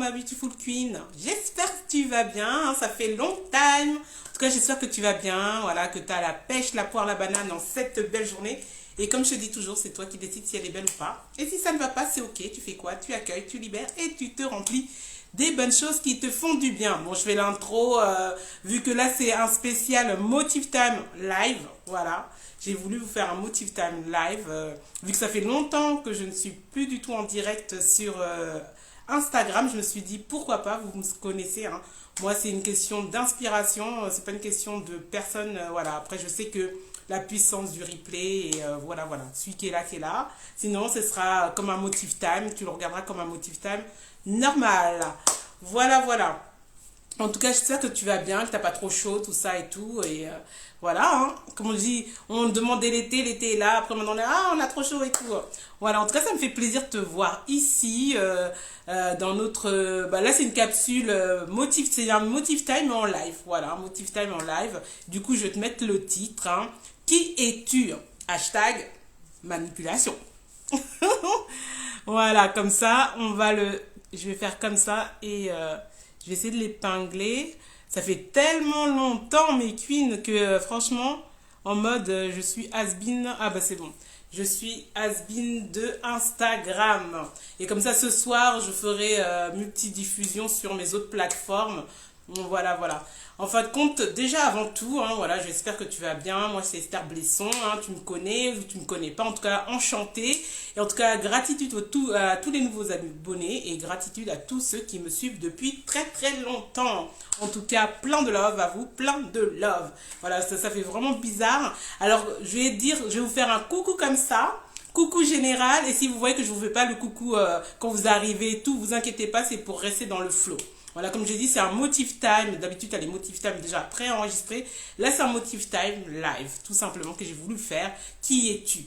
ma beautiful queen. J'espère que tu vas bien, ça fait long time. En tout cas, j'espère que tu vas bien, voilà, que tu as la pêche, la poire, la banane dans cette belle journée. Et comme je te dis toujours, c'est toi qui décides si elle est belle ou pas. Et si ça ne va pas, c'est ok, tu fais quoi? Tu accueilles, tu libères et tu te remplis des bonnes choses qui te font du bien. Bon, je fais l'intro, vu que là, c'est un spécial Motive Time Live, voilà. J'ai voulu vous faire un Motive Time Live, vu que ça fait longtemps que je ne suis plus du tout en direct sur Instagram. Je me suis dit, pourquoi pas, vous me connaissez, hein. Moi, c'est une question d'inspiration, c'est pas une question de personne, voilà. Après, je sais que la puissance du replay, et voilà, voilà. Celui qui est là, qui est là. Sinon, ce sera comme un Motive Time, tu le regarderas comme un Motive Time normal. Voilà, voilà. En tout cas, j'espère que tu vas bien, que t'as pas trop chaud, tout ça et tout. Et voilà, hein. Comme on dit, on demandait l'été, l'été est là. Après, maintenant, on a trop chaud et tout. Voilà, en tout cas, ça me fait plaisir de te voir ici, dans notre... là, c'est une capsule Motive, c'est un Motive Time en live. Voilà, un Motive Time en live. Du coup, je vais te mettre le titre. Hein. Qui es-tu? Hashtag manipulation. Voilà, comme ça, on va le... Je vais faire comme ça et... je vais essayer de l'épingler. Ça fait tellement longtemps, mes queens, que franchement, en mode je suis has-been. Ah bah c'est bon. Je suis has-been de Instagram. Et comme ça, ce soir, je ferai multidiffusion sur mes autres plateformes. Voilà, voilà. En fin de compte, déjà avant tout, hein, voilà, j'espère que tu vas bien. Moi, c'est Esther Blesson, hein, tu me connais ou tu me connais pas. En tout cas, enchantée. Et en tout cas, gratitude à tous les nouveaux abonnés et gratitude à tous ceux qui me suivent depuis très très longtemps. En tout cas, plein de love à vous, plein de love. Voilà, ça fait vraiment bizarre. Alors, je vais vous faire un coucou comme ça. Coucou général. Et si vous voyez que je vous fais pas le coucou quand vous arrivez et tout, vous inquiétez pas, c'est pour rester dans le flow. Voilà, comme j'ai dit, c'est un Motive Time. D'habitude, il y a les Motive Time déjà préenregistrés. Là, c'est un Motive Time live, tout simplement, que j'ai voulu faire. Qui es-tu?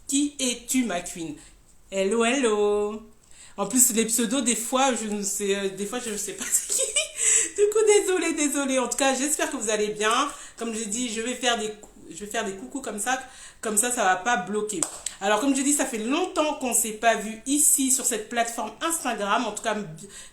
Qui es-tu, ma queen? Hello, hello. En plus, les pseudos, des fois, je ne sais pas c'est qui. Du coup, désolé, désolé. En tout cas, j'espère que vous allez bien. Comme j'ai dit, je vais faire des coucous comme ça. Comme ça va pas bloquer. Alors, comme je dis, ça fait longtemps qu'on ne s'est pas vu ici sur cette plateforme Instagram. En tout cas,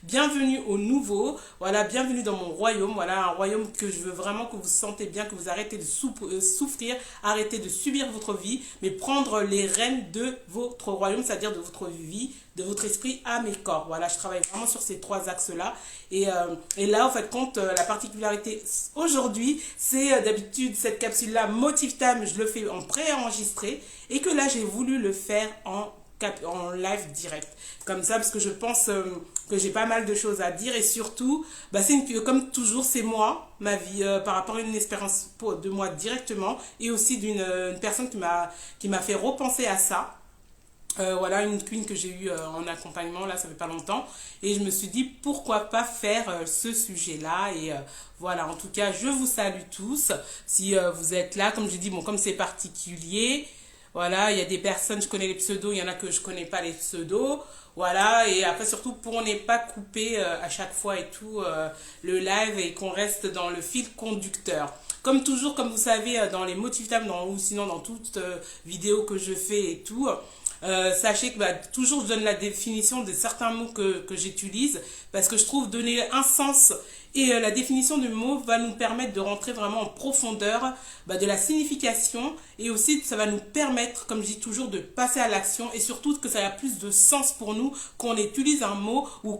bienvenue aux nouveaux. Voilà, bienvenue dans mon royaume. Voilà, un royaume que je veux vraiment que vous sentez bien, que vous arrêtez de souffrir, arrêtez de subir votre vie, mais prendre les rênes de votre royaume, c'est-à-dire de votre vie, de votre esprit, âme et corps. Voilà, je travaille vraiment sur ces trois axes-là. Et là, en fait, compte, la particularité aujourd'hui, c'est d'habitude cette capsule-là, Motive Time, je le fais en préenregistré et que là, j'ai voulu le faire en live direct. Comme ça, parce que je pense que j'ai pas mal de choses à dire et surtout, comme toujours, c'est moi, ma vie, par rapport à une expérience de moi directement et aussi d'une personne qui m'a fait repenser à ça. Voilà, une queen que j'ai eue en accompagnement, là, ça fait pas longtemps. Et je me suis dit, pourquoi pas faire ce sujet-là. Et voilà, en tout cas, je vous salue tous. Si vous êtes là, comme j'ai dit, bon, comme c'est particulier, voilà, il y a des personnes, je connais les pseudos, il y en a que je connais pas les pseudos. Voilà, et après, surtout, pour ne pas couper à chaque fois et tout le live et qu'on reste dans le fil conducteur. Comme toujours, comme vous savez, dans les Motive Time ou sinon dans toute vidéo que je fais et tout, sachez que toujours je donne la définition de certains mots que j'utilise parce que je trouve donner un sens et la définition du mot va nous permettre de rentrer vraiment en profondeur de la signification et aussi ça va nous permettre, comme je dis toujours, de passer à l'action et surtout que ça a plus de sens pour nous qu'on utilise un mot ou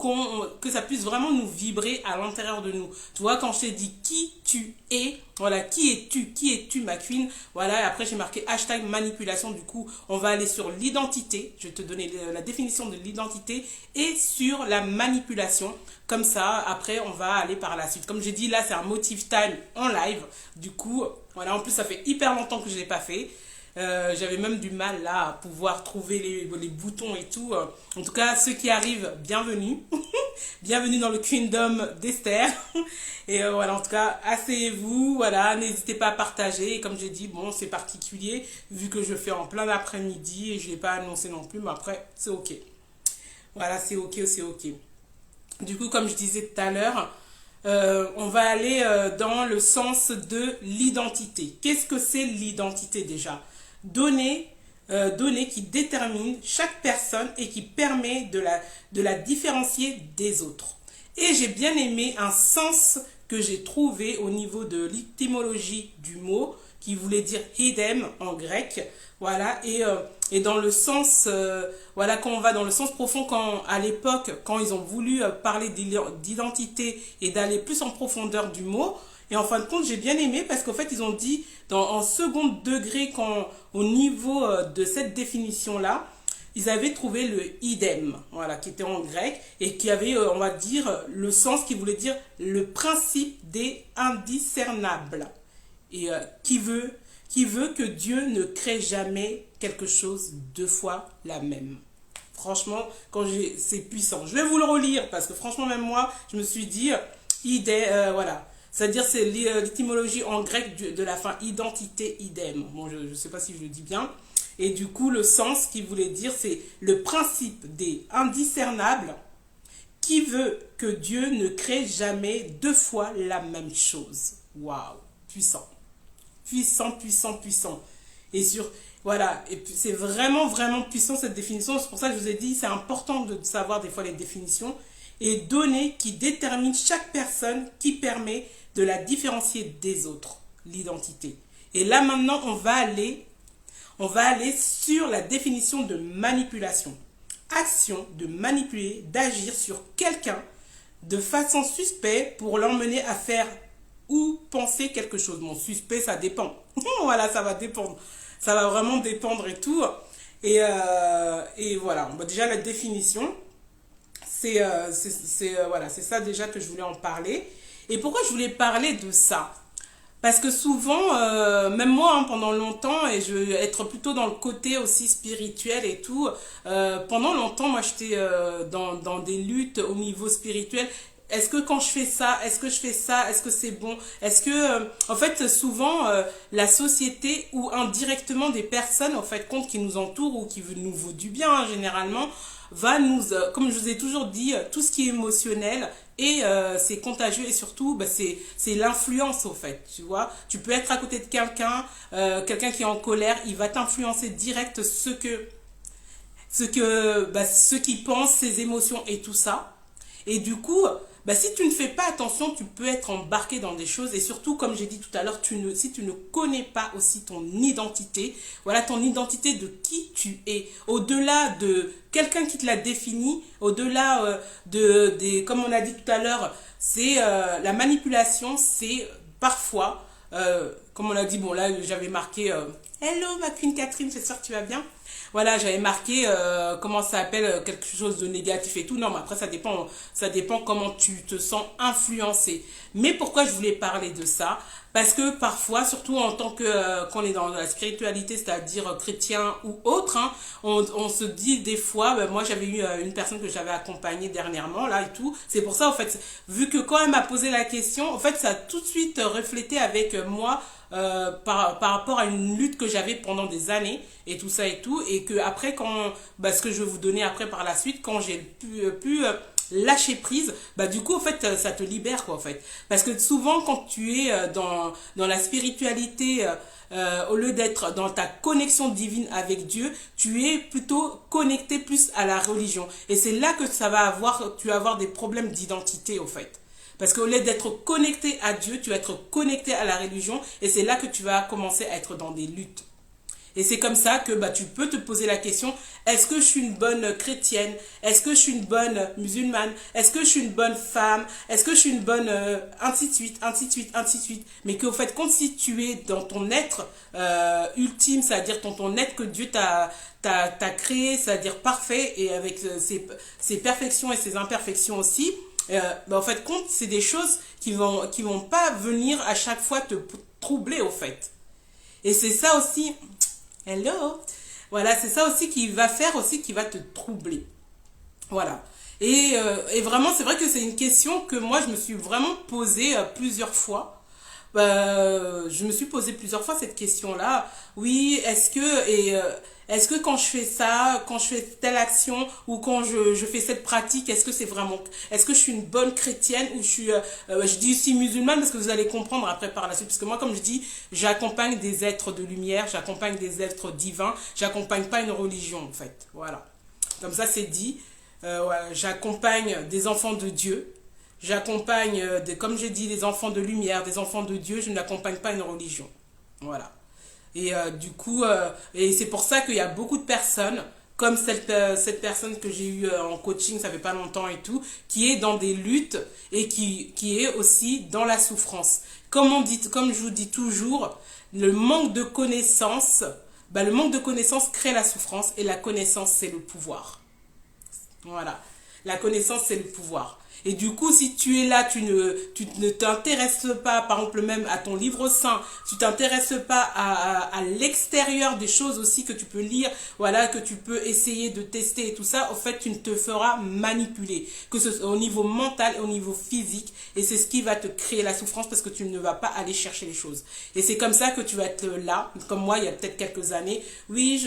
que ça puisse vraiment nous vibrer à l'intérieur de nous. Tu vois, quand je t'ai dit qui tu es, voilà, qui es-tu ma queen, voilà, et après j'ai marqué hashtag manipulation, du coup on va aller sur l'identité, je vais te donner la définition de l'identité et sur la manipulation, comme ça après on va aller par la suite. Comme j'ai dit, là c'est un Motive Time en live, du coup voilà, en plus ça fait hyper longtemps que je ne l'ai pas fait. J'avais même du mal là à pouvoir trouver les boutons et tout. En tout cas, ceux qui arrivent, bienvenue. Bienvenue dans le Kingdom d'Esther. Et voilà, en tout cas, asseyez-vous. Voilà, n'hésitez pas à partager. Et comme j'ai dit, bon, c'est particulier vu que je fais en plein après-midi et je ne l'ai pas annoncé non plus. Mais après, c'est ok. Voilà, c'est ok, c'est ok. Du coup, comme je disais tout à l'heure, on va aller dans le sens de l'identité. Qu'est-ce que c'est l'identité déjà? Données qui déterminent chaque personne et qui permet de la différencier des autres. Et j'ai bien aimé un sens que j'ai trouvé au niveau de l'étymologie du mot, qui voulait dire idem en grec. Voilà, et dans le sens, voilà, quand on va dans le sens profond, quand à l'époque, quand ils ont voulu parler d'identité et d'aller plus en profondeur du mot, et en fin de compte, j'ai bien aimé parce qu'en fait, ils ont dit en second degré, au niveau de cette définition-là, ils avaient trouvé le idem, voilà, qui était en grec et qui avait, on va dire, le sens qui voulait dire le principe des indiscernables. Et qui veut que Dieu ne crée jamais quelque chose deux fois la même. Franchement, c'est puissant. Je vais vous le relire parce que franchement, même moi, je me suis dit, voilà. C'est-à-dire, c'est l'étymologie en grec de la fin, identité, idem. Bon, je ne sais pas si je le dis bien. Et du coup, le sens qu'il voulait dire, c'est le principe des indiscernables qui veut que Dieu ne crée jamais deux fois la même chose. Waouh, puissant. Puissant, puissant, puissant. Voilà, et puis c'est vraiment, vraiment puissant cette définition. C'est pour ça que je vous ai dit, c'est important de savoir des fois les définitions et données qui déterminent chaque personne, qui permet de la différencier des autres, l'identité. Et là maintenant, on va aller sur la définition de manipulation. Action de manipuler, d'agir sur quelqu'un de façon suspecte pour l'emmener à faire ou penser quelque chose. Mon suspect, ça dépend. Voilà, ça va dépendre. Ça va vraiment dépendre et tout. Et voilà. Bon, déjà, la définition, voilà, c'est ça déjà que je voulais en parler. Et pourquoi je voulais parler de ça? Parce que souvent, même moi, hein, pendant longtemps, et je vais être plutôt dans le côté aussi spirituel et tout, pendant longtemps, moi, j'étais dans des luttes au niveau spirituel. Est-ce que quand je fais ça, est-ce que je fais ça, est-ce que c'est bon? Est-ce que, en fait, souvent, la société ou indirectement des personnes, en fait, compte qui nous entourent ou qui nous vaut du bien, hein, généralement, va nous, comme je vous ai toujours dit, tout ce qui est émotionnel, et c'est contagieux et surtout bah, c'est l'influence au fait, tu vois. Tu peux être à côté de quelqu'un qui est en colère, il va t'influencer direct ce qu'il pense, ses émotions et tout ça. Et du coup, bah, si tu ne fais pas attention, tu peux être embarqué dans des choses. Et surtout, comme j'ai dit tout à l'heure, si tu ne connais pas aussi ton identité, voilà ton identité de qui tu es, au-delà de quelqu'un qui te l'a défini, au-delà comme on a dit tout à l'heure, c'est la manipulation, c'est parfois, comme on a dit, bon là j'avais marqué Hello ma Queen Catherine, j'espère que tu vas bien. Voilà, j'avais marqué comment ça s'appelle quelque chose de négatif et tout. Non, mais après ça dépend comment tu te sens influencé. Mais pourquoi je voulais parler de ça? Parce que parfois, surtout en tant que qu'on est dans la spiritualité, c'est-à-dire chrétien ou autre, hein, on se dit des fois, ben, moi j'avais eu une personne que j'avais accompagnée dernièrement là et tout. C'est pour ça en fait, vu que quand elle m'a posé la question, en fait ça a tout de suite reflété avec moi. Par rapport à une lutte que j'avais pendant des années et tout ça et tout, et que après ce que je vais vous donner après par la suite, quand j'ai pu lâcher prise, bah du coup en fait ça te libère quoi en fait, parce que souvent quand tu es dans la spiritualité, au lieu d'être dans ta connexion divine avec Dieu, tu es plutôt connecté plus à la religion, et c'est là que tu vas avoir des problèmes d'identité au fait. Parce qu'au lieu d'être connecté à Dieu, tu vas être connecté à la religion, et c'est là que tu vas commencer à être dans des luttes. Et c'est comme ça que bah, tu peux te poser la question, est-ce que je suis une bonne chrétienne? Est-ce que je suis une bonne musulmane? Est-ce que je suis une bonne femme? Est-ce que je suis une bonne... ainsi de suite, ainsi de suite, ainsi de suite. Mais qu'au fait, quand si tu es dans ton être ultime, c'est-à-dire ton être que Dieu t'a créé, c'est-à-dire parfait, et avec ses perfections et ses imperfections aussi, en fait, compte, c'est des choses qui vont pas venir à chaque fois te troubler, au fait. Et c'est ça aussi, hello, voilà, c'est ça aussi qui va faire aussi, qui va te troubler. Voilà. Et vraiment, c'est vrai que c'est une question que moi, je me suis vraiment posée plusieurs fois. Je me suis posé plusieurs fois cette question-là. Oui, est-ce que quand je fais ça, quand je fais telle action ou quand je fais cette pratique, est-ce que je suis une bonne chrétienne ou je dis aussi musulmane, parce que vous allez comprendre après par la suite, parce que moi comme je dis, j'accompagne des êtres de lumière, j'accompagne des êtres divins, j'accompagne pas une religion en fait, voilà. Comme ça c'est dit, voilà, j'accompagne des enfants de Dieu. J'accompagne, comme j'ai dit, des enfants de lumière, des enfants de Dieu. Je n'accompagne pas une religion. Voilà. Et du coup, et c'est pour ça qu'il y a beaucoup de personnes, comme cette personne que j'ai eue en coaching, ça fait pas longtemps et tout, qui est dans des luttes et qui est aussi dans la souffrance. Comme je vous dis toujours, le manque de connaissances, le manque de connaissances crée la souffrance et la connaissance, c'est le pouvoir. Voilà. La connaissance, c'est le pouvoir. Et du coup, si tu es là, tu ne t'intéresses pas, par exemple, même à ton livre saint, tu t'intéresses pas à l'extérieur des choses aussi que tu peux lire, voilà, que tu peux essayer de tester et tout ça, au fait, tu ne te feras manipuler, que ce soit au niveau mental et au niveau physique, et c'est ce qui va te créer la souffrance parce que tu ne vas pas aller chercher les choses. Et c'est comme ça que tu vas être là, comme moi, il y a peut-être quelques années, oui,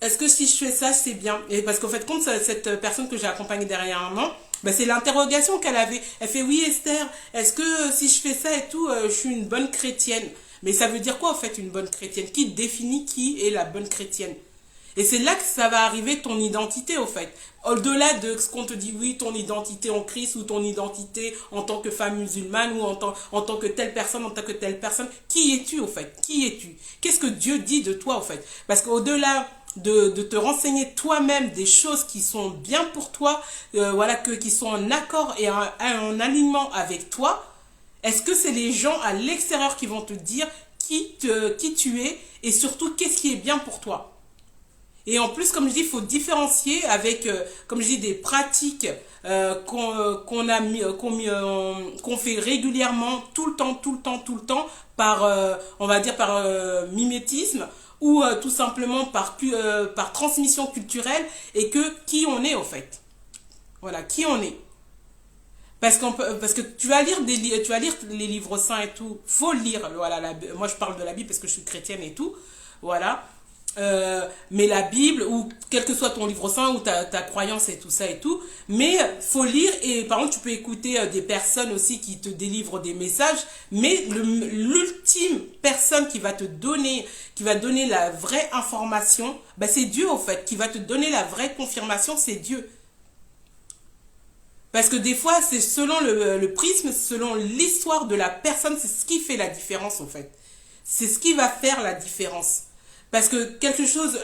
est-ce que si je fais ça, c'est bien? Et parce qu'en fait, compte, cette personne que j'ai accompagnée dernièrement, c'est l'interrogation qu'elle avait. Elle fait, oui Esther, est-ce que si je fais ça et tout, je suis une bonne chrétienne? Mais ça veut dire quoi en fait une bonne chrétienne? Qui définit qui est la bonne chrétienne? Et c'est là que ça va arriver ton identité au fait. Au-delà de ce qu'on te dit, oui, ton identité en Christ ou ton identité en tant que femme musulmane ou en tant que telle personne, en tant que telle personne, qui es-tu au fait? Qui es-tu? Qu'est-ce que Dieu dit de toi au fait? Parce qu'au-delà de te renseigner toi-même des choses qui sont bien pour toi, voilà, qui sont en accord et en alignement avec toi, est-ce que c'est les gens à l'extérieur qui vont te dire qui tu es et surtout qu'est-ce qui est bien pour toi? Et en plus, comme je dis, il faut différencier avec, comme je dis, des pratiques qu'on fait régulièrement, tout le temps, par, on va dire, par mimétisme ou tout simplement par transmission culturelle et que qui on est, au fait. Voilà, qui on est. Parce que tu vas lire les livres saints et tout, faut le lire. Voilà, moi je parle de la Bible parce que je suis chrétienne et tout. Voilà. Mais la Bible ou quel que soit ton livre saint ou ta croyance et tout ça et tout, mais faut lire et par contre tu peux écouter des personnes aussi qui te délivrent des messages, mais l'ultime personne qui va donner la vraie information, c'est Dieu au fait, qui va te donner la vraie confirmation, c'est Dieu. Parce que des fois c'est selon le prisme, selon l'histoire de la personne, c'est ce qui fait la différence en fait. C'est ce qui va faire la différence. Parce que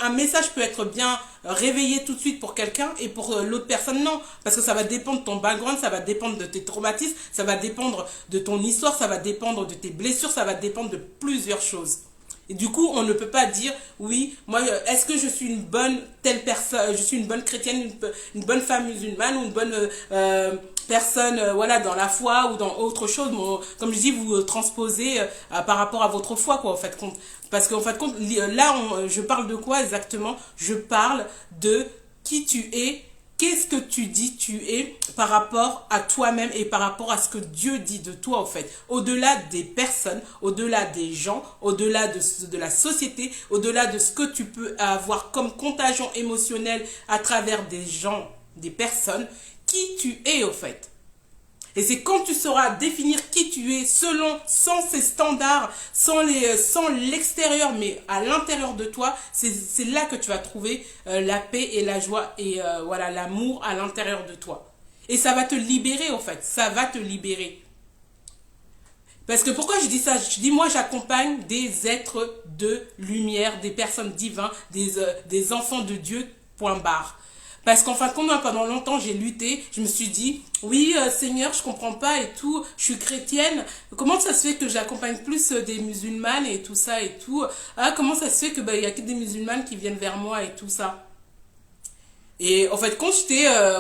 un message peut être bien réveillé tout de suite pour quelqu'un et pour l'autre personne, non. Parce que ça va dépendre de ton background, ça va dépendre de tes traumatismes, ça va dépendre de ton histoire, ça va dépendre de tes blessures, ça va dépendre de plusieurs choses. Et du coup, on ne peut pas dire, oui, moi, est-ce que je suis une bonne telle personne, je suis une bonne chrétienne, une bonne femme musulmane ou une bonne personne, voilà, dans la foi ou dans autre chose. Bon, comme je dis, vous transposez par rapport à votre foi, quoi, en fait, compte. Parce qu'en fait, compte, là, je parle de quoi exactement? Je parle de qui tu es. Qu'est-ce que tu dis tu es par rapport à toi-même et par rapport à ce que Dieu dit de toi, en fait. Au-delà des personnes, au-delà des gens, au-delà de la société, au-delà de ce que tu peux avoir comme contagion émotionnelle à travers des gens, des personnes, qui tu es, au fait. Et c'est quand tu sauras définir qui tu es sans ces standards, sans l'extérieur, mais à l'intérieur de toi, c'est là que tu vas trouver la paix et la joie et voilà, l'amour à l'intérieur de toi. Et ça va te libérer, en fait. Ça va te libérer. Parce que pourquoi je dis ça? Je dis, moi, j'accompagne des êtres de lumière, des personnes divines, des enfants de Dieu, point barre. Parce qu'en fin de compte, pendant longtemps, j'ai lutté. Je me suis dit, oui, Seigneur, je comprends pas et tout. Je suis chrétienne. Comment ça se fait que j'accompagne plus des musulmanes et tout ça et tout? Ah, comment ça se fait que y a que des musulmanes qui viennent vers moi et tout ça? Et en fait, quand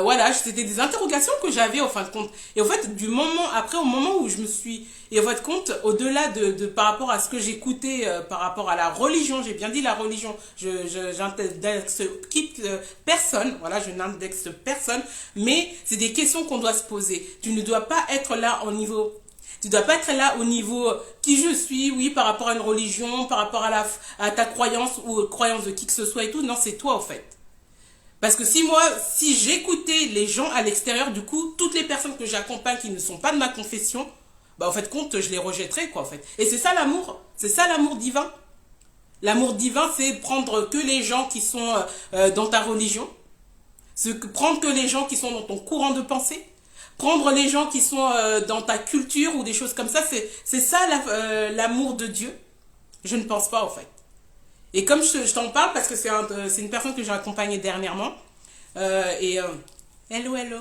voilà, c'était des interrogations que j'avais en fin de compte. Et en fait, au moment où je me suis, et en fait, compte, au-delà par rapport à ce que j'écoutais, par rapport à la religion, j'ai bien dit la religion, j'indexe personne, voilà, je n'indexe personne, mais c'est des questions qu'on doit se poser. Tu ne dois pas être là tu dois pas être là au niveau qui je suis, oui, par rapport à une religion, par rapport à ta croyance ou croyance de qui que ce soit et tout. Non, c'est toi, en fait. Parce que si j'écoutais les gens à l'extérieur, du coup, toutes les personnes que j'accompagne qui ne sont pas de ma confession, en fait, compte, je les rejetterais, quoi, en fait. Et c'est ça l'amour. C'est ça l'amour divin. L'amour divin, c'est prendre que les gens qui sont dans ta religion, prendre que les gens qui sont dans ton courant de pensée, prendre les gens qui sont dans ta culture ou des choses comme ça, c'est ça l'amour de Dieu? Je ne pense pas, en fait. Et comme je t'en parle, parce que c'est une personne que j'ai accompagnée dernièrement, hello, hello.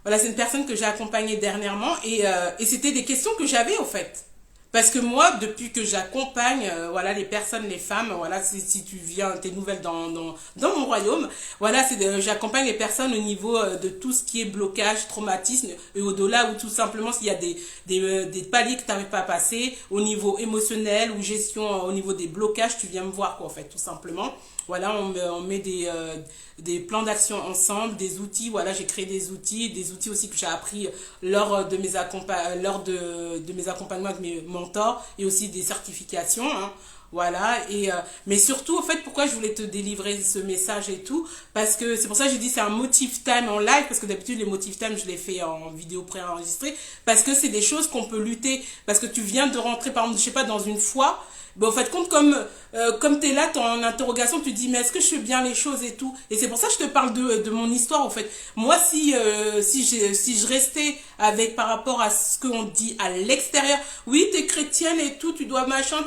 Voilà, c'est une personne que j'ai accompagnée dernièrement, et c'était des questions que j'avais, en fait. Parce que moi, depuis que j'accompagne voilà, les personnes, les femmes, voilà, si tu viens, t'es nouvelle dans mon royaume, voilà, j'accompagne les personnes au niveau de tout ce qui est blocage, traumatisme, et au-delà, ou tout simplement s'il y a des paliers que tu n'arrives pas à passer, au niveau émotionnel ou gestion, au niveau des blocages, tu viens me voir, quoi, en fait, tout simplement. Voilà, on met des plans d'action ensemble, des outils. Voilà, j'ai créé des outils aussi que j'ai appris lors de mes accompagnements avec mes mentors et aussi des certifications. Hein. Voilà, mais surtout, en fait, pourquoi je voulais te délivrer ce message et tout, parce que c'est pour ça que j'ai dit c'est un motive time en live, parce que d'habitude, les motive time, je les fais en vidéo préenregistrée, parce que c'est des choses qu'on peut lutter, parce que tu viens de rentrer, par exemple, je sais pas, dans une foi. Ben, en fait, compte comme tu es là, tu en interrogation, tu te dis, mais est-ce que je fais bien les choses et tout? Et c'est pour ça que je te parle de mon histoire, en fait. Moi, si je restais avec par rapport à ce qu'on dit à l'extérieur, oui, tu es chrétienne et tout, tu dois machin,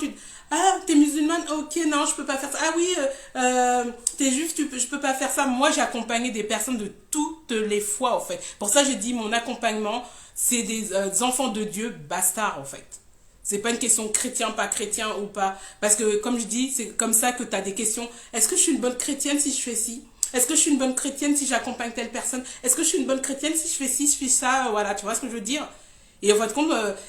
ah, t'es musulmane, ok, non, je peux pas faire ça. Ah oui, t'es juif, je peux pas faire ça. Moi, j'ai accompagné des personnes de toutes les foi, en fait. Pour ça, j'ai dit, mon accompagnement, c'est des enfants de Dieu bastards, en fait. C'est pas une question chrétien, pas chrétien ou pas. Parce que, comme je dis, c'est comme ça que tu as des questions. Est-ce que je suis une bonne chrétienne si je fais ci? Est-ce que je suis une bonne chrétienne si j'accompagne telle personne? Est-ce que je suis une bonne chrétienne si je fais ci, je fais ça? Voilà, tu vois ce que je veux dire? Et en fait,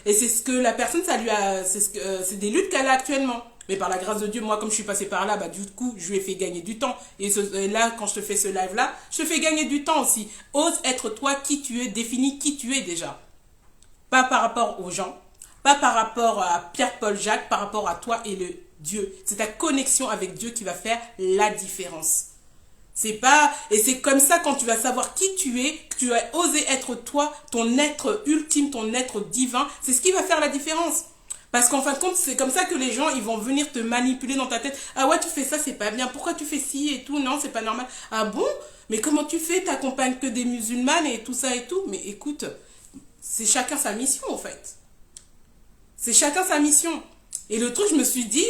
et c'est ce que la personne, c'est des luttes qu'elle a actuellement. Mais par la grâce de Dieu, moi, comme je suis passée par là, bah, du coup, je lui ai fait gagner du temps. Et là, quand je te fais ce live-là, je te fais gagner du temps aussi. Ose être toi qui tu es, définis qui tu es déjà. Pas par rapport aux gens, pas par rapport à Pierre, Paul, Jacques, par rapport à toi et le Dieu. C'est ta connexion avec Dieu qui va faire la différence. Et c'est comme ça quand tu vas savoir qui tu es, que tu vas oser être toi, ton être ultime, ton être divin, c'est ce qui va faire la différence. Parce qu'en fin de compte, c'est comme ça que les gens, ils vont venir te manipuler dans ta tête. Ah ouais, tu fais ça, c'est pas bien. Pourquoi tu fais ci et tout? Non, c'est pas normal. Ah bon? Mais comment tu fais? T'accompagnes que des musulmanes et tout ça et tout? Mais écoute, c'est chacun sa mission en fait. C'est chacun sa mission. Et le truc, je me suis dit,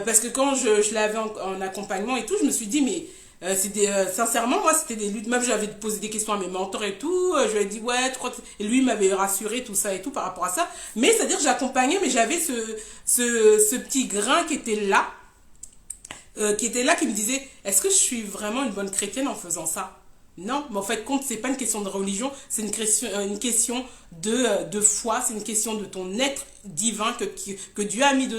parce que quand je l'avais en accompagnement et tout, je me suis dit, mais sincèrement, moi, c'était des luttes. Même, j'avais posé des questions à mes mentors et tout. Je lui ai dit, ouais, tu crois que... Et lui, il m'avait rassuré, tout ça et tout, par rapport à ça. Mais, c'est-à-dire, j'accompagnais, mais j'avais ce petit grain qui me disait, est-ce que je suis vraiment une bonne chrétienne en faisant ça? Non, mais en fait, compte, c'est pas une question de religion, c'est une question de foi, c'est une question de ton être divin que Dieu a mis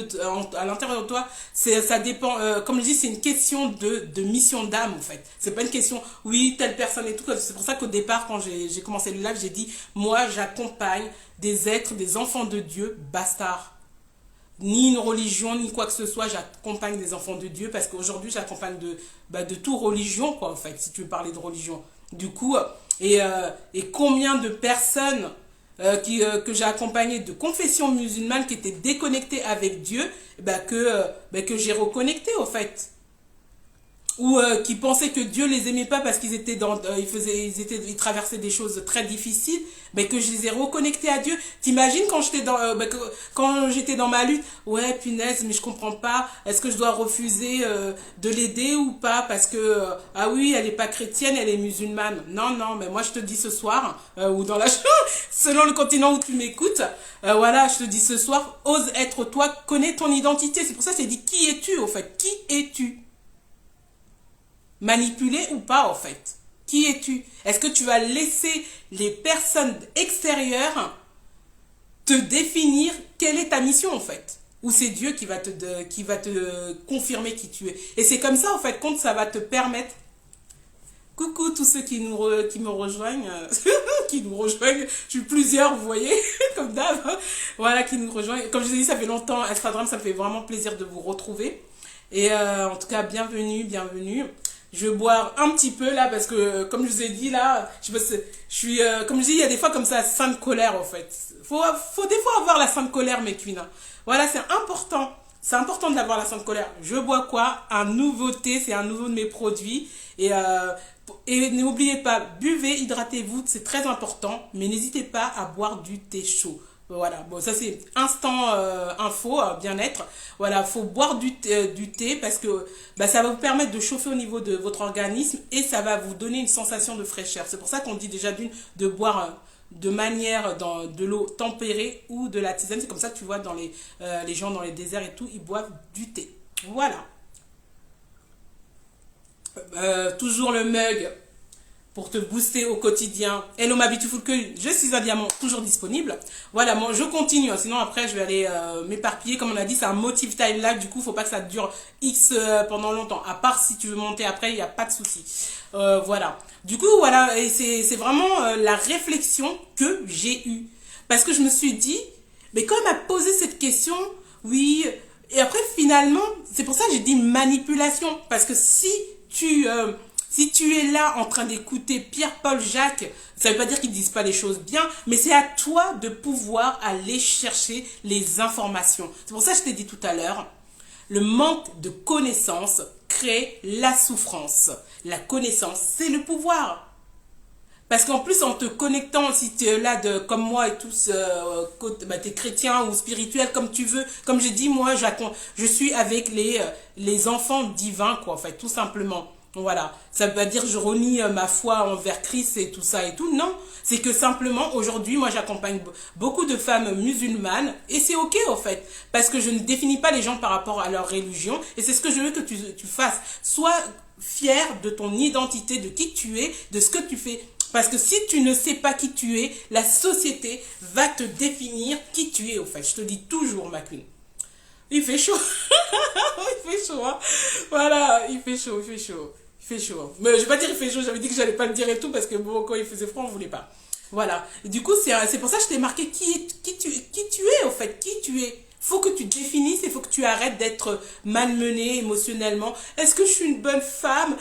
à l'intérieur de toi. Ça dépend, comme je dis, c'est une question de mission d'âme, en fait. C'est pas une question, oui, telle personne et tout. C'est pour ça qu'au départ, quand j'ai commencé le live, j'ai dit, moi, j'accompagne des êtres, des enfants de Dieu, bastards. Ni une religion, ni quoi que ce soit, j'accompagne des enfants de Dieu parce qu'aujourd'hui, j'accompagne de toute religion, quoi, en fait, si tu veux parler de religion. Du coup, et combien de personnes que j'ai accompagnées de confession musulmane qui étaient déconnectées avec Dieu, que j'ai reconnecté, au fait. Ou qui pensaient que Dieu les aimait pas parce qu'ils étaient ils traversaient des choses très difficiles, mais que je les ai reconnectés à Dieu. T'imagines quand j'étais dans ma lutte, ouais, punaise, mais je comprends pas, est-ce que je dois refuser de l'aider ou pas parce que ah oui, elle est pas chrétienne, elle est musulmane. Non, mais moi je te dis ce soir ou dans la selon le continent où tu m'écoutes, voilà, je te dis ce soir, ose être toi, connais ton identité. C'est pour ça que je t'ai dit qui es-tu au fait? Qui es-tu? Manipulé ou pas, en fait? Qui es-tu? Est-ce que tu vas laisser les personnes extérieures te définir quelle est ta mission, en fait? Ou c'est Dieu qui va te confirmer qui tu es? Et c'est comme ça, en fait, quand ça va te permettre... Coucou tous ceux qui me rejoignent, qui nous rejoignent, je suis plusieurs, vous voyez, comme d'hab, voilà, qui nous rejoignent. Comme je vous ai dit, ça fait longtemps, Instagram, ça me fait vraiment plaisir de vous retrouver. Et en tout cas, bienvenue. Je vais boire un petit peu là parce que comme je vous ai dit là, je suis comme je dis, il y a des fois comme ça sainte colère en fait. Faut des fois avoir la sainte colère mes queens. Voilà, c'est important. C'est important d'avoir la sainte colère. Je bois quoi? Un nouveau thé, c'est un nouveau de mes produits et Et n'oubliez pas, buvez, hydratez-vous, c'est très important, mais n'hésitez pas à boire du thé chaud. Voilà, bon, ça c'est instant info, bien-être. Voilà, faut boire du thé parce que bah, ça va vous permettre de chauffer au niveau de votre organisme et ça va vous donner une sensation de fraîcheur. C'est pour ça qu'on dit déjà de boire de manière dans de l'eau tempérée ou de la tisane. C'est comme ça que tu vois dans les gens dans les déserts et tout, ils boivent du thé. Voilà. Toujours le mug pour te booster au quotidien. Hello ma beautiful queen, je suis un diamant toujours disponible. Voilà, moi je continue, sinon après je vais aller m'éparpiller. Comme on a dit, c'est un motive time live, du coup faut pas que ça dure X pendant longtemps. À part si tu veux monter après, il n'y a pas de souci. Voilà. Du coup, voilà, et c'est vraiment la réflexion que j'ai eue. Parce que je me suis dit, mais quand elle m'a posé cette question, oui, et après finalement, c'est pour ça que j'ai dit manipulation. Parce que si tu es là en train d'écouter Pierre-Paul Jacques, ça ne veut pas dire qu'ils ne disent pas les choses bien, mais c'est à toi de pouvoir aller chercher les informations. C'est pour ça que je t'ai dit tout à l'heure, le manque de connaissances crée la souffrance. La connaissance, c'est le pouvoir. Parce qu'en plus, en te connectant, si tu es là comme moi et tous, t'es chrétien ou spirituel, comme tu veux, comme j'ai dit, moi, je suis avec les enfants divins, quoi, en fait, tout simplement. Voilà, ça veut pas dire que je renie ma foi envers Christ et tout ça et tout, non. C'est que simplement, aujourd'hui, moi, j'accompagne beaucoup de femmes musulmanes et c'est ok, en fait. Parce que je ne définis pas les gens par rapport à leur religion et c'est ce que je veux que tu fasses. Sois fier de ton identité, de qui tu es, de ce que tu fais. Parce que si tu ne sais pas qui tu es, la société va te définir qui tu es, au fait. Je te dis toujours, ma queen. Il fait chaud. Il fait chaud, hein. Voilà, il fait chaud, il fait chaud. Il fait chaud. Hein. Mais je vais pas dire il fait chaud, j'avais dit que j'allais pas le dire et tout, parce que bon, quand il faisait froid, on voulait pas. Voilà. Et du coup, c'est pour ça que je t'ai marqué qui tu es, au fait, qui tu es. Faut que tu définisses et faut que tu arrêtes d'être malmené émotionnellement. Est-ce que je suis une bonne femme?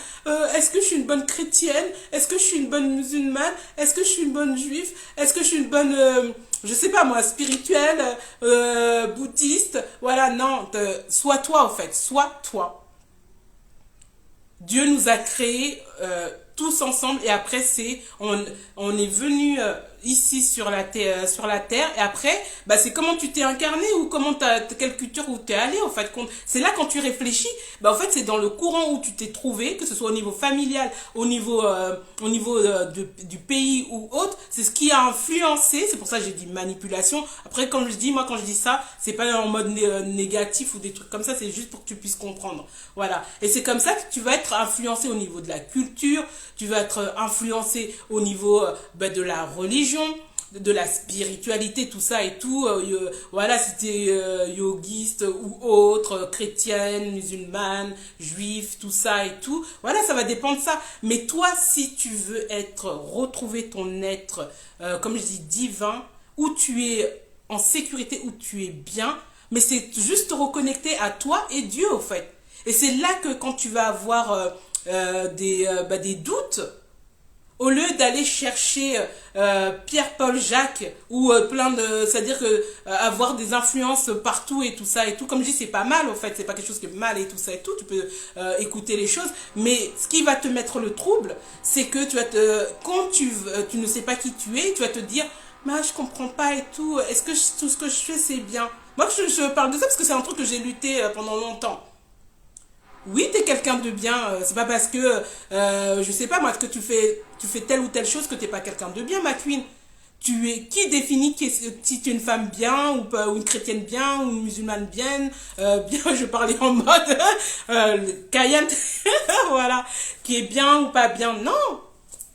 Est-ce que je suis une bonne chrétienne? Est-ce que je suis une bonne musulmane? Est-ce que je suis une bonne juive? Est-ce que je suis une bonne, je sais pas moi, spirituelle, bouddhiste? Voilà, non, sois toi en fait, sois toi. Dieu nous a créés tous ensemble et après on est venu ici sur la terre et après bah c'est comment tu t'es incarné ou quelle culture où t'es allé en fait. C'est là quand tu réfléchis, bah en fait c'est dans le courant où tu t'es trouvé, que ce soit au niveau familial, au niveau du pays ou autre, c'est ce qui a influencé. C'est pour ça que j'ai dit manipulation. Après quand je dis ça, c'est pas en mode négatif ou des trucs comme ça, c'est juste pour que tu puisses comprendre. Voilà. Et c'est comme ça que tu vas être influencé au niveau de la culture, tu vas être influencé au niveau de la religion, de la spiritualité, tout ça et tout. Voilà, si tu es yogiste ou autre, chrétienne, musulmane, juif, tout ça et tout. Voilà, ça va dépendre de ça. Mais toi, si tu veux retrouver ton être, comme je dis, divin, où tu es en sécurité, où tu es bien, mais c'est juste te reconnecter à toi et Dieu, au fait. Et c'est là que quand tu vas avoir des doutes, au lieu d'aller chercher Pierre-Paul Jacques ou c'est-à-dire que avoir des influences partout et tout ça et tout, comme je dis, c'est pas mal en fait, c'est pas quelque chose qui est mal et tout ça et tout, tu peux écouter les choses, mais ce qui va te mettre le trouble, c'est que quand tu ne sais pas qui tu es, tu vas te dire, mais je comprends pas et tout, est-ce que tout ce que je fais c'est bien? Moi je parle de ça parce que c'est un truc que j'ai lutté pendant longtemps. Oui, t'es quelqu'un de bien. C'est pas parce que, je sais pas moi, que tu fais telle ou telle chose que t'es pas quelqu'un de bien, ma queen. Qui définit si tu es une femme bien ou pas, ou une chrétienne bien ou une musulmane bien, bien, je parlais en mode Cayenne, voilà, qui est bien ou pas bien. Non,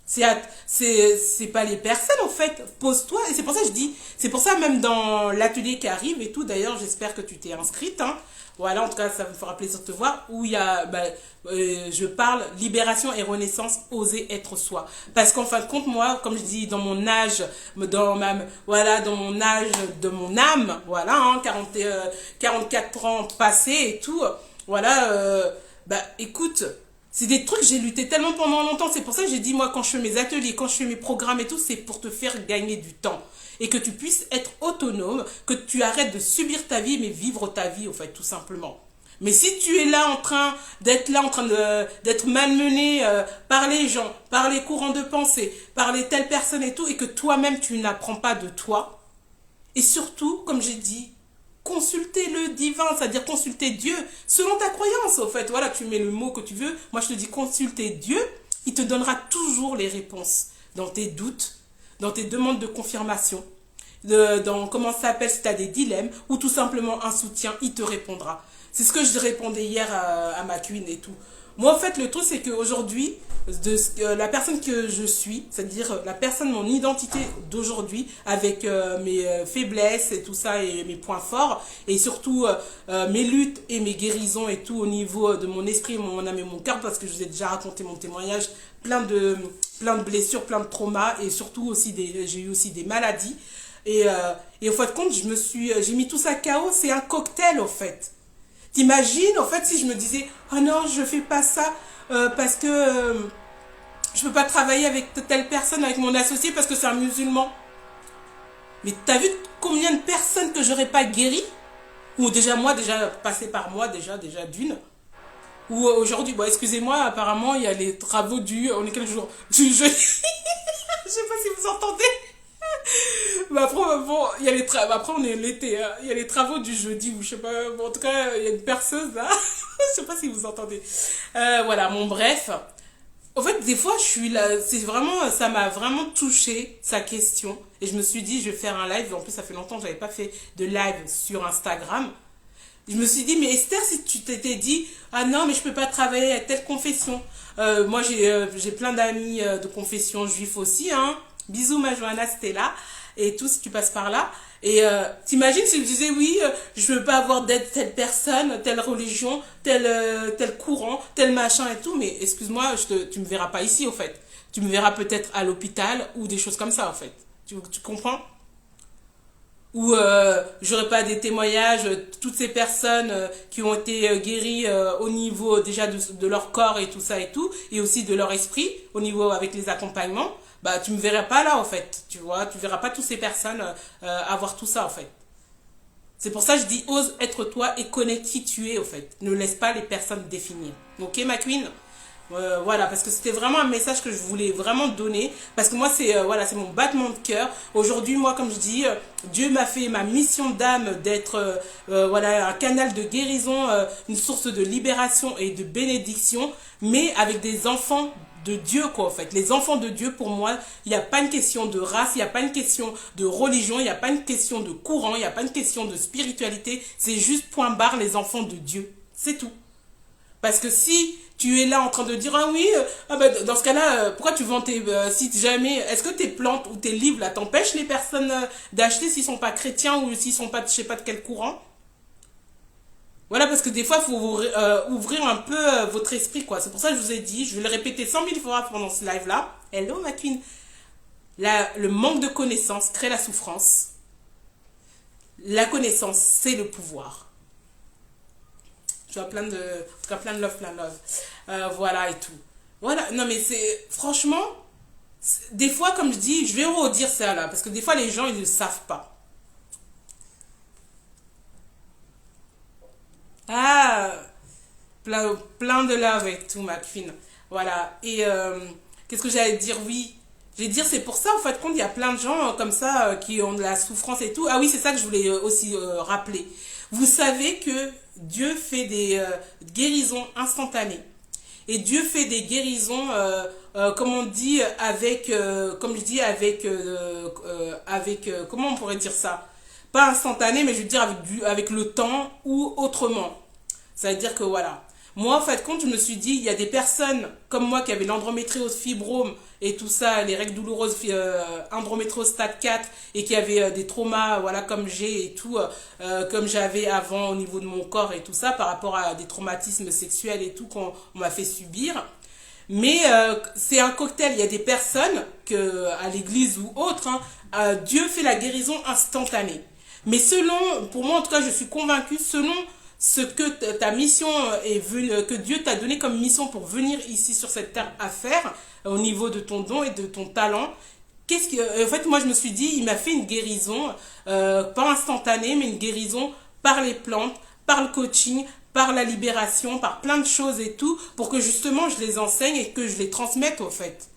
c'est pas les personnes en fait. Pose-toi et c'est pour ça que je dis, c'est pour ça même dans l'atelier qui arrive et tout. D'ailleurs, j'espère que tu t'es inscrite. Hein. Voilà, en tout cas, ça me fera plaisir de te voir. Où il y a, je parle libération et renaissance, oser être soi. Parce qu'en fin de compte, moi, comme je dis, dans mon âge, dans mon âge de mon âme, voilà, hein, 44 ans passés et tout, voilà, écoute, c'est des trucs que j'ai lutté tellement pendant longtemps. C'est pour ça que j'ai dit, moi, quand je fais mes ateliers, quand je fais mes programmes et tout, c'est pour te faire gagner du temps. Et que tu puisses être autonome, que tu arrêtes de subir ta vie, mais vivre ta vie, au fait, tout simplement. Mais si tu es là en train d'être là, en train d'être malmené par les gens, par les courants de pensée, par les telles personnes et tout, et que toi-même tu n'apprends pas de toi, et surtout, comme j'ai dit, consulter le divin, c'est-à-dire consulter Dieu, selon ta croyance, au fait. Voilà, tu mets le mot que tu veux. Moi, je te dis consulter Dieu, il te donnera toujours les réponses dans tes doutes, dans tes demandes de confirmation, dans comment ça s'appelle si tu as des dilemmes, ou tout simplement un soutien, il te répondra. C'est ce que je répondais hier à ma queen et tout. Moi, en fait, le truc, c'est qu'aujourd'hui, la personne que je suis, c'est-à-dire la personne, mon identité d'aujourd'hui, avec mes faiblesses et tout ça, et mes points forts, et surtout mes luttes et mes guérisons et tout au niveau de mon esprit, mon âme et mon cœur, parce que je vous ai déjà raconté mon témoignage, plein de blessures, plein de traumas, et surtout aussi j'ai eu aussi des maladies. Et au fin de compte, j'ai mis tout ça KO, c'est un cocktail, au fait. T'imagines, en fait, si je me disais, oh non, je fais pas ça parce que je peux pas travailler avec telle personne, avec mon associé parce que c'est un musulman. Mais t'as vu combien de personnes que j'aurais pas guéri? Ou déjà moi, déjà passé par moi, déjà d'une. Ou aujourd'hui, bon, excusez-moi, apparemment, il y a les travaux on est quel jour? Du jeudi. Je sais pas si vous entendez. Bah après, bon, il y a après on est l'été, hein. Il y a les travaux du jeudi, ou je sais pas, bon, en tout cas, il y a une perceuse là, je sais pas si vous entendez. Voilà, bon, bref. En fait, des fois, je suis là, ça m'a vraiment touché, sa question, et je me suis dit, je vais faire un live, en plus, ça fait longtemps que j'avais pas fait de live sur Instagram. Je me suis dit, mais Esther, si tu t'étais dit, ah non, mais je peux pas travailler à telle confession. Moi, j'ai plein d'amis de confession juive aussi, hein. Bisous, ma Johanna, c'était là. Et tout, si tu passes par là. Et t'imagines si je disais, oui, je veux pas avoir d'aide telle personne, telle religion, tel courant, tel machin et tout. Mais excuse-moi, tu me verras pas ici, au fait. Tu me verras peut-être à l'hôpital ou des choses comme ça, en fait. Tu comprends? Ou j'aurais pas des témoignages, toutes ces personnes qui ont été guéries au niveau déjà de leur corps et tout ça et tout, et aussi de leur esprit, au niveau avec les accompagnements, bah tu me verras pas là en fait, tu vois, tu verras pas toutes ces personnes avoir tout ça en fait. C'est pour ça que je dis ose être toi et connais qui tu es en fait. Ne laisse pas les personnes définir. Ok ma queen? Voilà, parce que c'était vraiment un message que je voulais vraiment donner, parce que moi c'est voilà, c'est mon battement de cœur. Aujourd'hui, moi comme je dis, Dieu m'a fait ma mission d'âme d'être voilà, un canal de guérison, une source de libération et de bénédiction, mais avec des enfants de Dieu quoi en fait. Les enfants de Dieu pour moi, il n'y a pas une question de race, il n'y a pas une question de religion, il n'y a pas une question de courant, il n'y a pas une question de spiritualité, c'est juste point barre les enfants de Dieu, c'est tout. Parce que si tu es là en train de dire, ah oui, ah bah, dans ce cas-là, pourquoi tu vends si jamais, est-ce que tes plantes ou tes livres là t'empêchent les personnes d'acheter s'ils sont pas chrétiens ou s'ils sont pas, je sais pas de quel courant? Voilà, parce que des fois, il faut ouvrir un peu votre esprit, quoi. C'est pour ça que je vous ai dit, je vais le répéter 100 000 fois pendant ce live-là. Hello, ma queen. Le manque de connaissance crée la souffrance. La connaissance, c'est le pouvoir. Tu as plein de, en tout cas, plein de love, plein de love. Voilà et tout. Voilà, non mais c'est, franchement, des fois, comme je dis, je vais redire ça là, parce que des fois, les gens, ils ne savent pas. Ah, plein de love et tout, ma fine. Voilà. Et qu'est-ce que j'allais dire? Oui. Je vais dire, c'est pour ça, en fait, qu'il y a plein de gens comme ça qui ont de la souffrance et tout. Ah oui, c'est ça que je voulais aussi rappeler. Vous savez que Dieu fait des guérisons instantanées. Et Dieu fait des guérisons, comme on dit, comme je dis, comment on pourrait dire ça? Pas instantané, mais je veux dire avec le temps ou autrement. Ça veut dire que voilà. Moi, en fait, quand je me suis dit, il y a des personnes comme moi qui avaient l'endométriose, fibrome et tout ça, les règles douloureuses, endométriose stade 4 et qui avaient des traumas, voilà, comme j'ai et tout, comme j'avais avant au niveau de mon corps et tout ça, par rapport à des traumatismes sexuels et tout qu'on m'a fait subir. Mais c'est un cocktail. Il y a des personnes que, à l'église ou autre, hein, Dieu fait la guérison instantanée. Mais selon, pour moi en tout cas, je suis convaincue, selon ce que ta mission est venue, que Dieu t'a donné comme mission pour venir ici sur cette terre à faire, au niveau de ton don et de ton talent, en fait, moi je me suis dit, il m'a fait une guérison, pas instantanée, mais une guérison par les plantes, par le coaching, par la libération, par plein de choses et tout, pour que justement je les enseigne et que je les transmette au fait.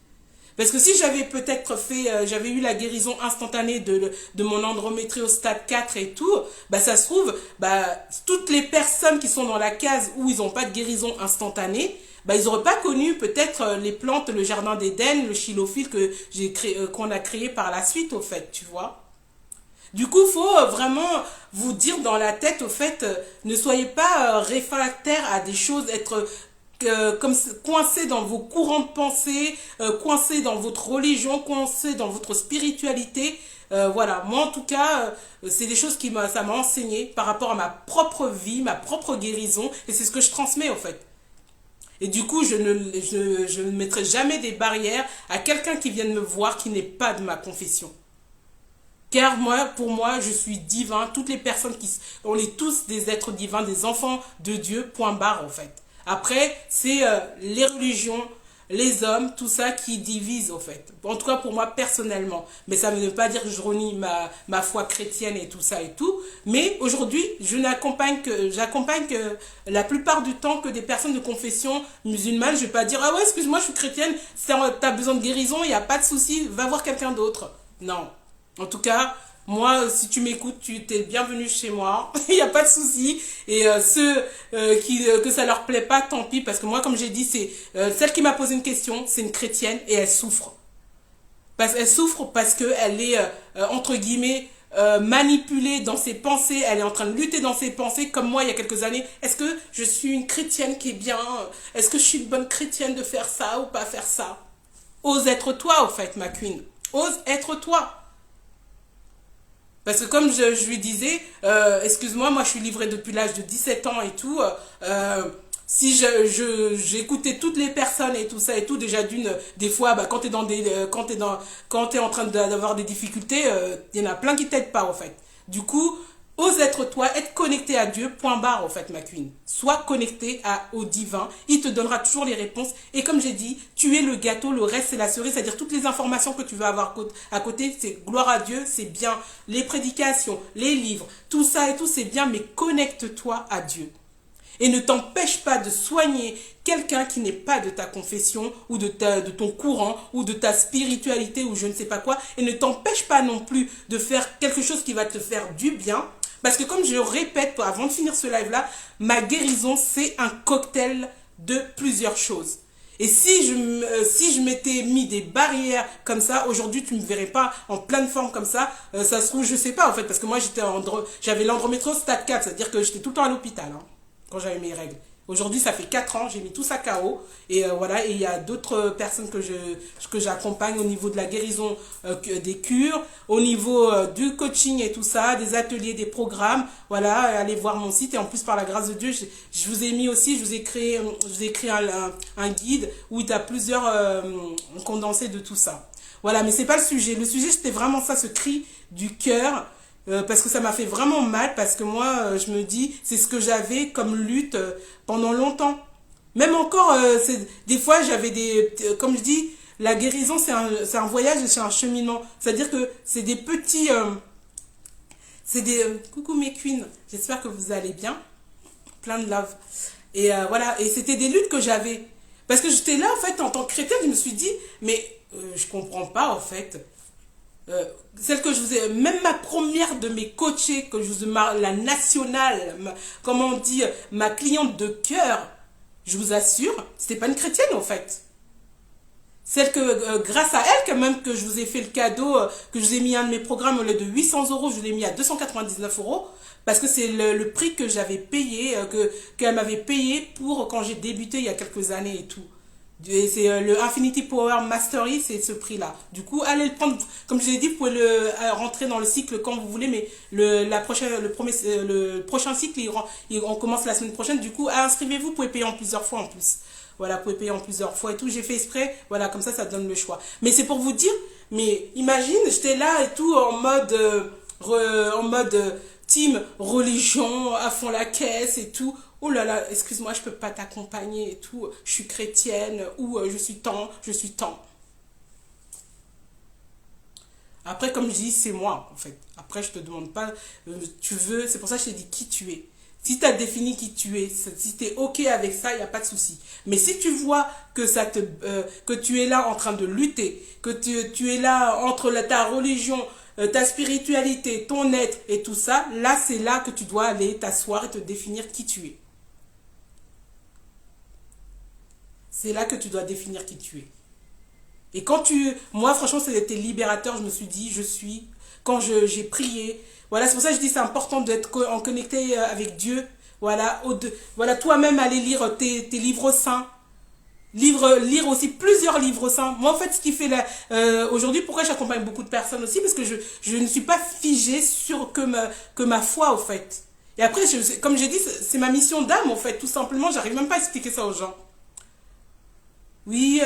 Parce que si j'avais peut-être fait, j'avais eu la guérison instantanée de mon endométriose stade 4 et tout, bah ça se trouve, bah toutes les personnes qui sont dans la case où ils n'ont pas de guérison instantanée, bah ils n'auraient pas connu peut-être les plantes, le jardin d'Éden, le xylophile que j'ai créé, qu'on a créé par la suite au fait, tu vois. Du coup, il faut vraiment vous dire dans la tête, au fait, ne soyez pas réfractaire à des choses, être comme coincé dans vos courants de pensée, coincé dans votre religion, coincé dans votre spiritualité. Voilà, moi en tout cas, c'est des choses ça m'a enseigné par rapport à ma propre vie, ma propre guérison, et c'est ce que je transmets au fait. Et du coup, je ne mettrai jamais des barrières à quelqu'un qui vienne me voir qui n'est pas de ma confession. Car moi, pour moi, je suis divin. Toutes les personnes on est tous des êtres divins, des enfants de Dieu, point barre en fait. Après, c'est les religions, les hommes, tout ça qui divise en fait. En tout cas pour moi personnellement. Mais ça ne veut pas dire que je renie ma foi chrétienne et tout ça et tout. Mais aujourd'hui, j'accompagne que la plupart du temps que des personnes de confession musulmane. Je ne vais pas dire, ah ouais, excuse-moi, je suis chrétienne, t'as besoin de guérison, il n'y a pas de souci, va voir quelqu'un d'autre. Non. En tout cas, moi, si tu m'écoutes, tu t'es bienvenue chez moi. Il n'y a pas de souci. Et ceux que ça leur plaît pas, tant pis. Parce que moi, comme j'ai dit, c'est celle qui m'a posé une question, c'est une chrétienne et elle souffre. Elle souffre parce qu'elle est, entre guillemets, manipulée dans ses pensées. Elle est en train de lutter dans ses pensées, comme moi, il y a quelques années. Est-ce que je suis une chrétienne qui est bien? Est-ce que je suis une bonne chrétienne de faire ça ou pas faire ça? Ose être toi, au fait, ma queen. Ose être toi. Parce que comme je lui disais, excuse-moi, moi je suis livrée depuis l'âge de 17 ans et tout. Si j'écoutais toutes les personnes et tout ça et tout, déjà des fois, bah, quand quand t'es en train d'avoir des difficultés, il y en a plein qui t'aident pas, en fait. Du coup, ose être toi, être connecté à Dieu, point barre, en fait, ma queen. Sois connecté au divin, il te donnera toujours les réponses. Et comme j'ai dit, tu es le gâteau, le reste c'est la cerise, c'est-à-dire toutes les informations que tu vas avoir à côté, c'est gloire à Dieu, c'est bien. Les prédications, les livres, tout ça et tout, c'est bien, mais connecte-toi à Dieu. Et ne t'empêche pas de soigner quelqu'un qui n'est pas de ta confession ou de ton courant ou de ta spiritualité ou je ne sais pas quoi. Et ne t'empêche pas non plus de faire quelque chose qui va te faire du bien. Parce que comme je répète avant de finir ce live-là, ma guérison, c'est un cocktail de plusieurs choses. Et si je m'étais mis des barrières comme ça, aujourd'hui tu ne me verrais pas en pleine forme comme ça. Ça se trouve, je sais pas en fait, parce que moi j'avais l'endométriose stade 4, c'est-à-dire que j'étais tout le temps à l'hôpital quand j'avais mes règles. Aujourd'hui, ça fait 4 ans, j'ai mis tout ça KO. Et voilà, et il y a d'autres personnes que j'accompagne au niveau de la guérison des cures, au niveau du coaching et tout ça, des ateliers, des programmes. Voilà, allez voir mon site. Et en plus, par la grâce de Dieu, je vous ai mis aussi, je vous ai créé un guide où il y a plusieurs condensés de tout ça. Voilà, mais c'est pas le sujet. Le sujet, c'était vraiment ça, ce cri du cœur. Parce que ça m'a fait vraiment mal, parce que moi, je me dis, c'est ce que j'avais comme lutte pendant longtemps. Même encore, des fois, j'avais comme je dis, la guérison, c'est un voyage et c'est un cheminement. C'est-à-dire que c'est des petits... coucou mes queens, j'espère que vous allez bien. Plein de love. Et voilà, et c'était des luttes que j'avais. Parce que j'étais là, en fait, en tant que chrétienne, je me suis dit, mais je comprends pas, en fait. Celle que je vous ai, même ma première de mes coachés, que je vous ai, la nationale, comment on dit, ma cliente de cœur, je vous assure, c'était pas une chrétienne en fait. Celle que, grâce à elle, quand même, que je vous ai fait le cadeau, que je vous ai mis un de mes programmes au lieu de 800 euros, je l'ai mis à 299 euros, parce que c'est le prix que j'avais payé, qu'elle m'avait payé pour quand j'ai débuté il y a quelques années et tout. C'est le Infinity Power Mastery, c'est ce prix-là. Du coup, allez le prendre. Comme je l'ai dit, vous pouvez rentrer dans le cycle quand vous voulez, mais le prochain cycle, on commence la semaine prochaine. Du coup, inscrivez-vous, vous pouvez payer en plusieurs fois en plus. Voilà, vous pouvez payer en plusieurs fois et tout. J'ai fait exprès, voilà, comme ça donne le choix. Mais c'est pour vous dire, mais imagine, j'étais là et tout en mode team religion, à fond la caisse et tout. Oh là là, excuse-moi, je peux pas t'accompagner et tout, je suis chrétienne, ou je suis tant. Après, comme je dis, c'est moi, en fait. Après, je te demande pas, c'est pour ça que je t'ai dit qui tu es. Si tu as défini qui tu es, si tu es OK avec ça, il n'y a pas de souci. Mais si tu vois que, que tu es là en train de lutter, que tu es là entre ta religion, ta spiritualité, ton être et tout ça, là, c'est là que tu dois aller t'asseoir et te définir qui tu es. C'est là que tu dois définir qui tu es. Et quand moi, franchement, c'était libérateur. Je me suis dit, quand j'ai prié, voilà, c'est pour ça que je dis c'est important d'être en connecté avec Dieu. Voilà, voilà, toi-même aller lire tes livres saints. Lire aussi plusieurs livres saints. Moi, en fait, ce qui fait aujourd'hui, pourquoi j'accompagne beaucoup de personnes aussi, parce que je ne suis pas figée sur que ma foi, au fait. Et après, comme j'ai dit, c'est ma mission d'âme, en fait, tout simplement. J'arrive même pas à expliquer ça aux gens. Oui,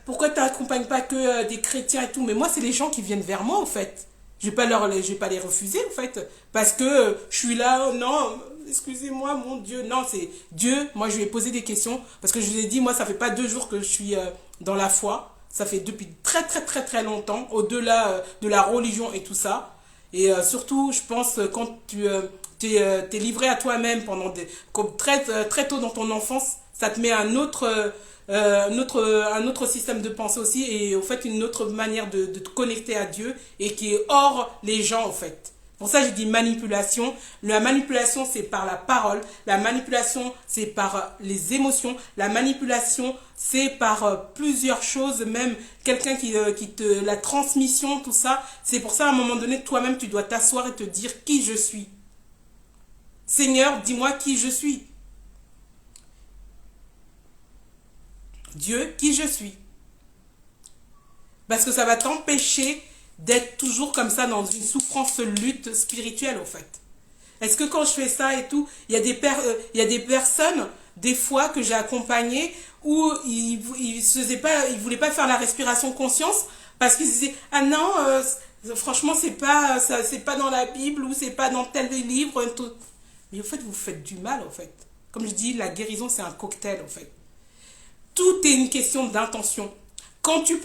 pourquoi tu n'accompagnes pas que des chrétiens et tout? Mais moi, c'est les gens qui viennent vers moi, en fait. Je vais pas les refuser, en fait. Parce que je suis là, non, excusez-moi, mon Dieu. Non, c'est Dieu. Moi, je lui ai posé des questions. Parce que je lui ai dit, moi, ça fait pas 2 jours que je suis dans la foi. Ça fait depuis très, très, très, très longtemps. Au-delà de la religion et tout ça. Et surtout, je pense, quand t'es livré à toi-même comme très tôt dans ton enfance, ça te met un autre système de pensée aussi et au fait une autre manière de te connecter à Dieu et qui est hors les gens en fait. Pour ça, je dis manipulation. La manipulation, c'est par la parole. La manipulation, c'est par les émotions. La manipulation, c'est par plusieurs choses, même quelqu'un la transmission, tout ça. C'est pour ça, à un moment donné, toi-même, tu dois t'asseoir et te dire qui je suis. Seigneur, dis-moi qui je suis. Dieu, qui je suis. Parce que ça va t'empêcher d'être toujours comme ça dans une souffrance lutte spirituelle, en fait. Est-ce que quand je fais ça et tout, il y a des personnes, des fois, que j'ai accompagnées où ils voulaient pas faire la respiration conscience parce qu'ils disaient, ah non, franchement, c'est pas dans la Bible ou c'est pas dans tel livre. Tout. Mais en fait, vous faites du mal, en fait. Comme je dis, la guérison, c'est un cocktail, en fait. Tout est une question d'intention. Quand tu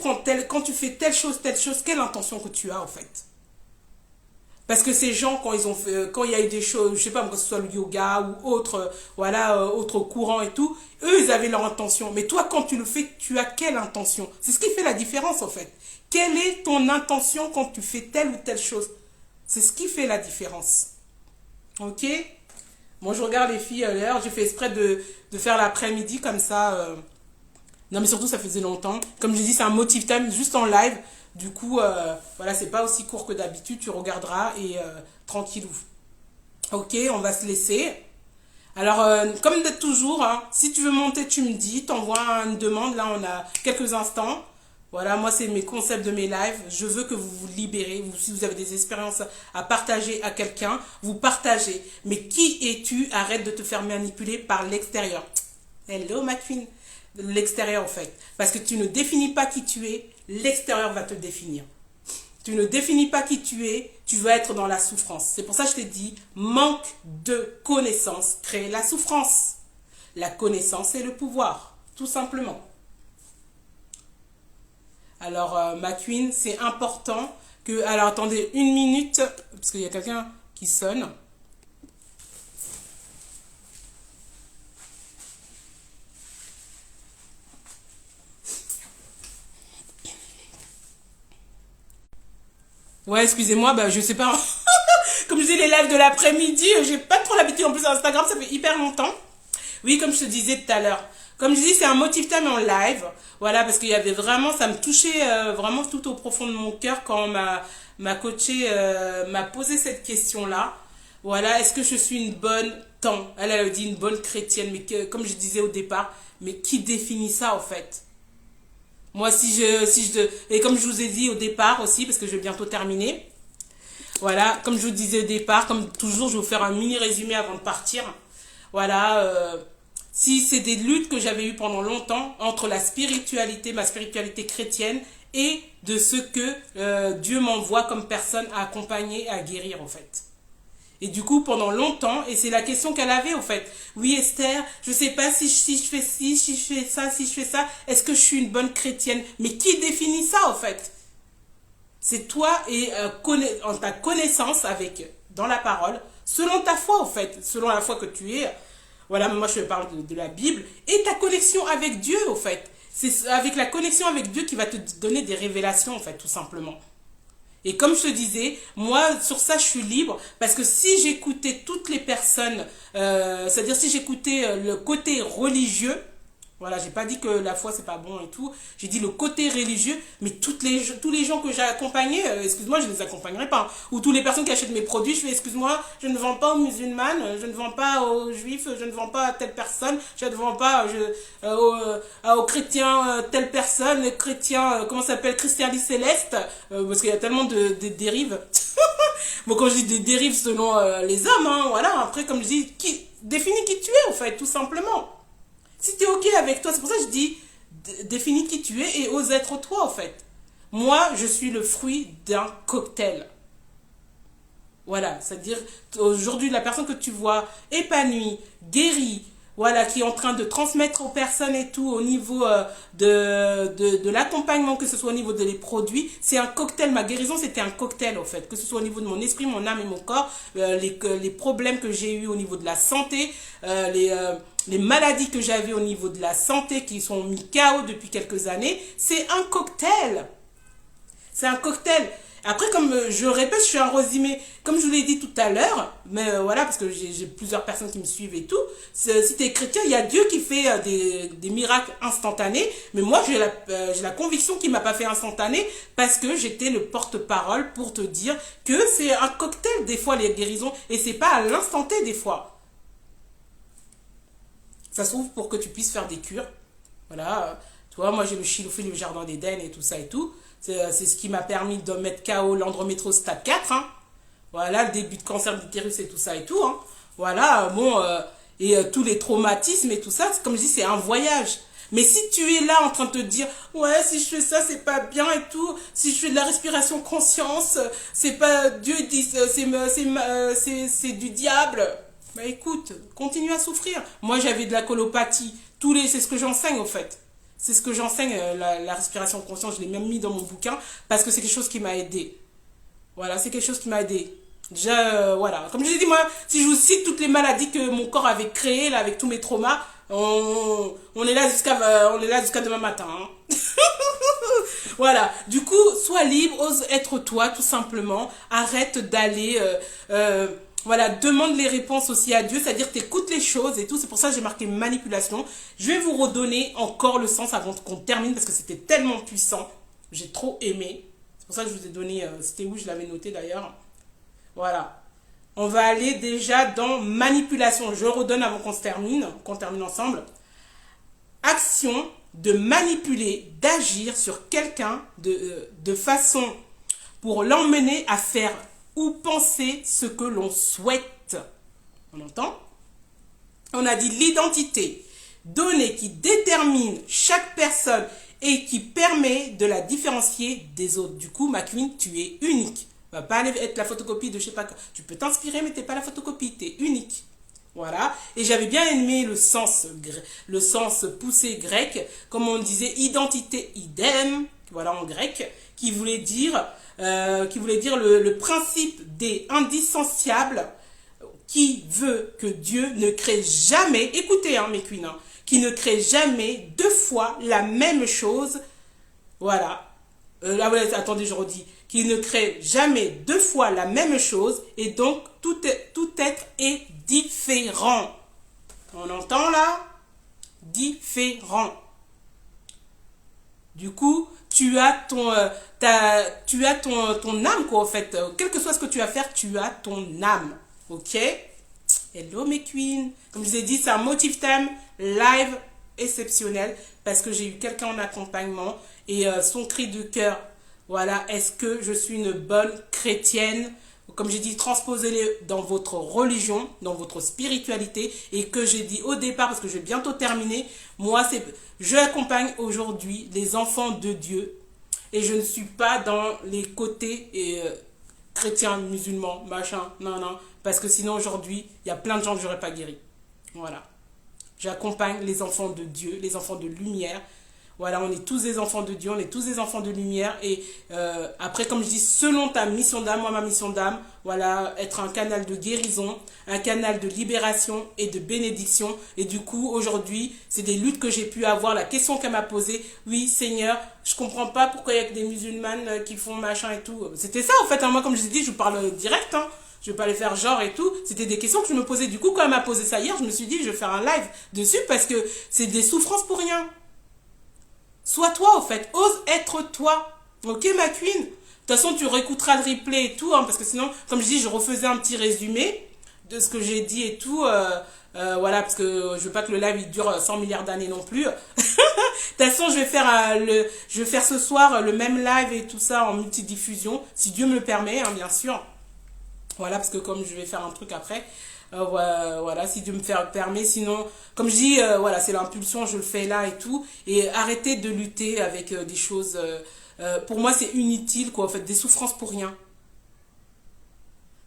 fais telle chose, quelle intention que tu as en fait? Parce que ces gens, quand il y a eu des choses, je sais pas, que ce soit le yoga ou autre courant et tout, eux, ils avaient leur intention. Mais toi, quand tu le fais, tu as quelle intention? C'est ce qui fait la différence en fait. Quelle est ton intention quand tu fais telle ou telle chose? C'est ce qui fait la différence. Ok? Moi, je regarde les filles à l'heure, j'ai fait exprès de faire l'après-midi comme ça. Non, mais surtout, ça faisait longtemps. Comme je dis, c'est un motive time juste en live. Du coup, voilà, c'est pas aussi court que d'habitude. Tu regarderas et tranquillou. Ok, on va se laisser. Alors, comme d'être toujours, hein, si tu veux monter, tu me dis. T'envoies une demande. Là, on a quelques instants. Voilà, moi, c'est mes concepts de mes lives. Je veux que vous vous libérez. Si vous avez des expériences à partager à quelqu'un, vous partagez. Mais qui es-tu? Arrête de te faire manipuler par l'extérieur. Hello, ma queen. L'extérieur en fait. Parce que tu ne définis pas qui tu es, l'extérieur va te définir. Tu ne définis pas qui tu es, tu vas être dans la souffrance. C'est pour ça que je t'ai dit, manque de connaissance crée la souffrance. La connaissance est le pouvoir, tout simplement. Alors, ma queen, c'est important que... Alors, attendez 1 minute, parce qu'il y a quelqu'un qui sonne. Ouais, excusez-moi, bah, je sais pas. Comme je dis, les lives de l'après-midi, j'ai pas trop l'habitude. En plus, Instagram, ça fait hyper longtemps. Oui, comme je te disais tout à l'heure. Comme je dis, c'est un motive time en live. Voilà, parce qu'il y avait vraiment, ça me touchait vraiment tout au profond de mon cœur quand ma coachée m'a posé cette question-là. Voilà, est-ce que je suis une bonne elle a dit une bonne chrétienne, mais comme je disais au départ, mais qui définit ça, en fait? Moi, et comme je vous ai dit au départ aussi, parce que je vais bientôt terminer, voilà, comme je vous disais au départ, comme toujours, je vais vous faire un mini résumé avant de partir. Voilà, si c'est des luttes que j'avais eues pendant longtemps entre ma spiritualité chrétienne, et de ce que Dieu m'envoie comme personne à accompagner et à guérir, en fait. Et du coup, pendant longtemps, et c'est la question qu'elle avait, en fait. Oui, Esther, je sais pas si je fais ci, si je fais ça, est-ce que je suis une bonne chrétienne? Mais qui définit ça, en fait? C'est toi et en ta connaissance avec dans la parole, selon ta foi, en fait, selon la foi que tu es. Voilà, moi je parle de la Bible et ta connexion avec Dieu, en fait. C'est avec la connexion avec Dieu qui va te donner des révélations, en fait, tout simplement. Et comme je te disais, moi, sur ça, je suis libre. Parce que si j'écoutais toutes les personnes, c'est-à-dire si j'écoutais le côté religieux, voilà, j'ai pas dit que la foi, c'est pas bon et tout. J'ai dit le côté religieux, mais tous les gens que j'ai accompagnés, excuse-moi, je ne les accompagnerai pas. Ou toutes les personnes qui achètent mes produits, je fais, excuse-moi, je ne vends pas aux musulmanes, je ne vends pas aux juifs, je ne vends pas à telle personne, je ne vends pas aux chrétiens, telle personne, les chrétiens, comment ça s'appelle, Christianis Céleste, parce qu'il y a tellement de dérives. Bon, quand je dis des dérives selon les hommes, hein, voilà, après, comme je dis, définis qui tu es, en fait, tout simplement. Si tu es OK avec toi, c'est pour ça que je dis, définis qui tu es et ose être toi, en fait. Moi, je suis le fruit d'un cocktail. Voilà, c'est-à-dire, aujourd'hui, la personne que tu vois épanouie, guérie, voilà, qui est en train de transmettre aux personnes et tout au niveau de l'accompagnement, que ce soit au niveau des produits, c'est un cocktail. Ma guérison, c'était un cocktail, en fait. Que ce soit au niveau de mon esprit, mon âme et mon corps, les problèmes que j'ai eu au niveau de la santé, les maladies que j'avais au niveau de la santé qui sont mis KO depuis quelques années, c'est un cocktail. C'est un cocktail. Après, comme je répète, je suis un résumé, comme je vous l'ai dit tout à l'heure, mais voilà, parce que j'ai plusieurs personnes qui me suivent et tout. Si tu es chrétien, il y a Dieu qui fait des miracles instantanés, mais moi, j'ai la conviction qu'il ne m'a pas fait instantané parce que j'étais le porte-parole pour te dire que c'est un cocktail, des fois, les guérisons, et c'est pas à l'instant T, des fois. Ça se trouve pour que tu puisses faire des cures. Voilà, tu vois, moi, j'ai le Chilofil, le jardin d'Éden et tout ça et tout. C'est ce qui m'a permis de mettre KO l'endométriose stade 4. Hein. Voilà, le début de cancer d'utérus et tout ça et tout. Hein. Voilà, bon, tous les traumatismes et tout ça, comme je dis, c'est un voyage. Mais si tu es là en train de te dire, ouais, si je fais ça, c'est pas bien et tout, si je fais de la respiration conscience, c'est pas Dieu dit, c'est du diable. Bah écoute, continue à souffrir. Moi, j'avais de la colopathie. C'est ce que j'enseigne, en fait. C'est ce que j'enseigne, la respiration consciente. Je l'ai même mis dans mon bouquin parce que c'est quelque chose qui m'a aidé. Voilà, c'est quelque chose qui m'a aidé. Déjà, voilà. Comme je l'ai dit, moi, si je vous cite toutes les maladies que mon corps avait créées, là, avec tous mes traumas, on est là jusqu'à demain matin. Hein. Voilà. Du coup, sois libre, ose être toi, tout simplement. Arrête d'aller... voilà, demande les réponses aussi à Dieu, c'est-à-dire t'écoutes les choses et tout. C'est pour ça que j'ai marqué manipulation. Je vais vous redonner encore le sens avant qu'on termine parce que c'était tellement puissant. J'ai trop aimé. C'est pour ça que je vous ai donné, c'était où je l'avais noté d'ailleurs. Voilà. On va aller déjà dans manipulation. Je redonne avant qu'on termine ensemble. Action de manipuler, d'agir sur quelqu'un de façon pour l'emmener à faire ou penser ce que l'on souhaite. On entend? On a dit l'identité, donnée qui détermine chaque personne et qui permet de la différencier des autres. Du coup, ma queen, tu es unique. Tu ne vas pas aller être la photocopie de je sais pas quoi. Tu peux t'inspirer, mais tu n'es pas la photocopie, tu es unique. Voilà. Et j'avais bien aimé le sens poussé grec, comme on disait identité idem, voilà en grec, qui voulait dire le principe des indissociables qui veut que Dieu ne crée jamais, écoutez hein, mes queens, hein, qui ne crée jamais deux fois la même chose, voilà, attendez je redis, qui ne crée jamais deux fois la même chose et donc tout être est différent. On entend là? Différent. Du coup, tu as ton âme quoi en fait. Quel que soit ce que tu vas faire, tu as ton âme. Ok? Hello mes queens. Comme je vous ai dit, c'est un motif thème live exceptionnel parce que j'ai eu quelqu'un en accompagnement et son cri de cœur, voilà, est-ce que je suis une bonne chrétienne? Comme j'ai dit, transposez-les dans votre religion, dans votre spiritualité. Et que j'ai dit au départ, parce que je vais bientôt terminer, moi, je accompagne aujourd'hui les enfants de Dieu. Et je ne suis pas dans les côtés chrétiens, musulmans, machin, non. Parce que sinon, aujourd'hui, il y a plein de gens que je n'aurais pas guéri. Voilà. J'accompagne les enfants de Dieu, les enfants de lumière. Voilà, on est tous des enfants de Dieu, on est tous des enfants de lumière. Et après, comme je dis, selon ta mission d'âme, moi, ma mission d'âme, voilà, être un canal de guérison, un canal de libération et de bénédiction. Et du coup, aujourd'hui, c'est des luttes que j'ai pu avoir. La question qu'elle m'a posée, oui, Seigneur, je comprends pas pourquoi il y a que des musulmanes qui font machin et tout. C'était ça, en fait. Hein. Moi, comme je l'ai dit, je vous parle direct. Hein. Je vais pas les faire genre et tout. C'était des questions que je me posais. Du coup, quand elle m'a posé ça hier, je me suis dit, je vais faire un live dessus parce que c'est des souffrances pour rien. Sois toi, en fait. Ose être toi. Ok, ma queen? De toute façon, tu réécouteras le replay et tout, hein, parce que sinon, comme je dis, je refaisais un petit résumé de ce que j'ai dit et tout. Voilà, parce que je veux pas que le live il dure 100 milliards d'années non plus. De toute façon, je vais faire ce soir le même live et tout ça en multidiffusion, si Dieu me le permet, hein, bien sûr. Voilà, parce que comme je vais faire un truc après, voilà, si Dieu permet, sinon, comme je dis, voilà, c'est l'impulsion, je le fais là et tout, et arrêtez de lutter avec des choses, pour moi c'est inutile, quoi, en fait, des souffrances pour rien.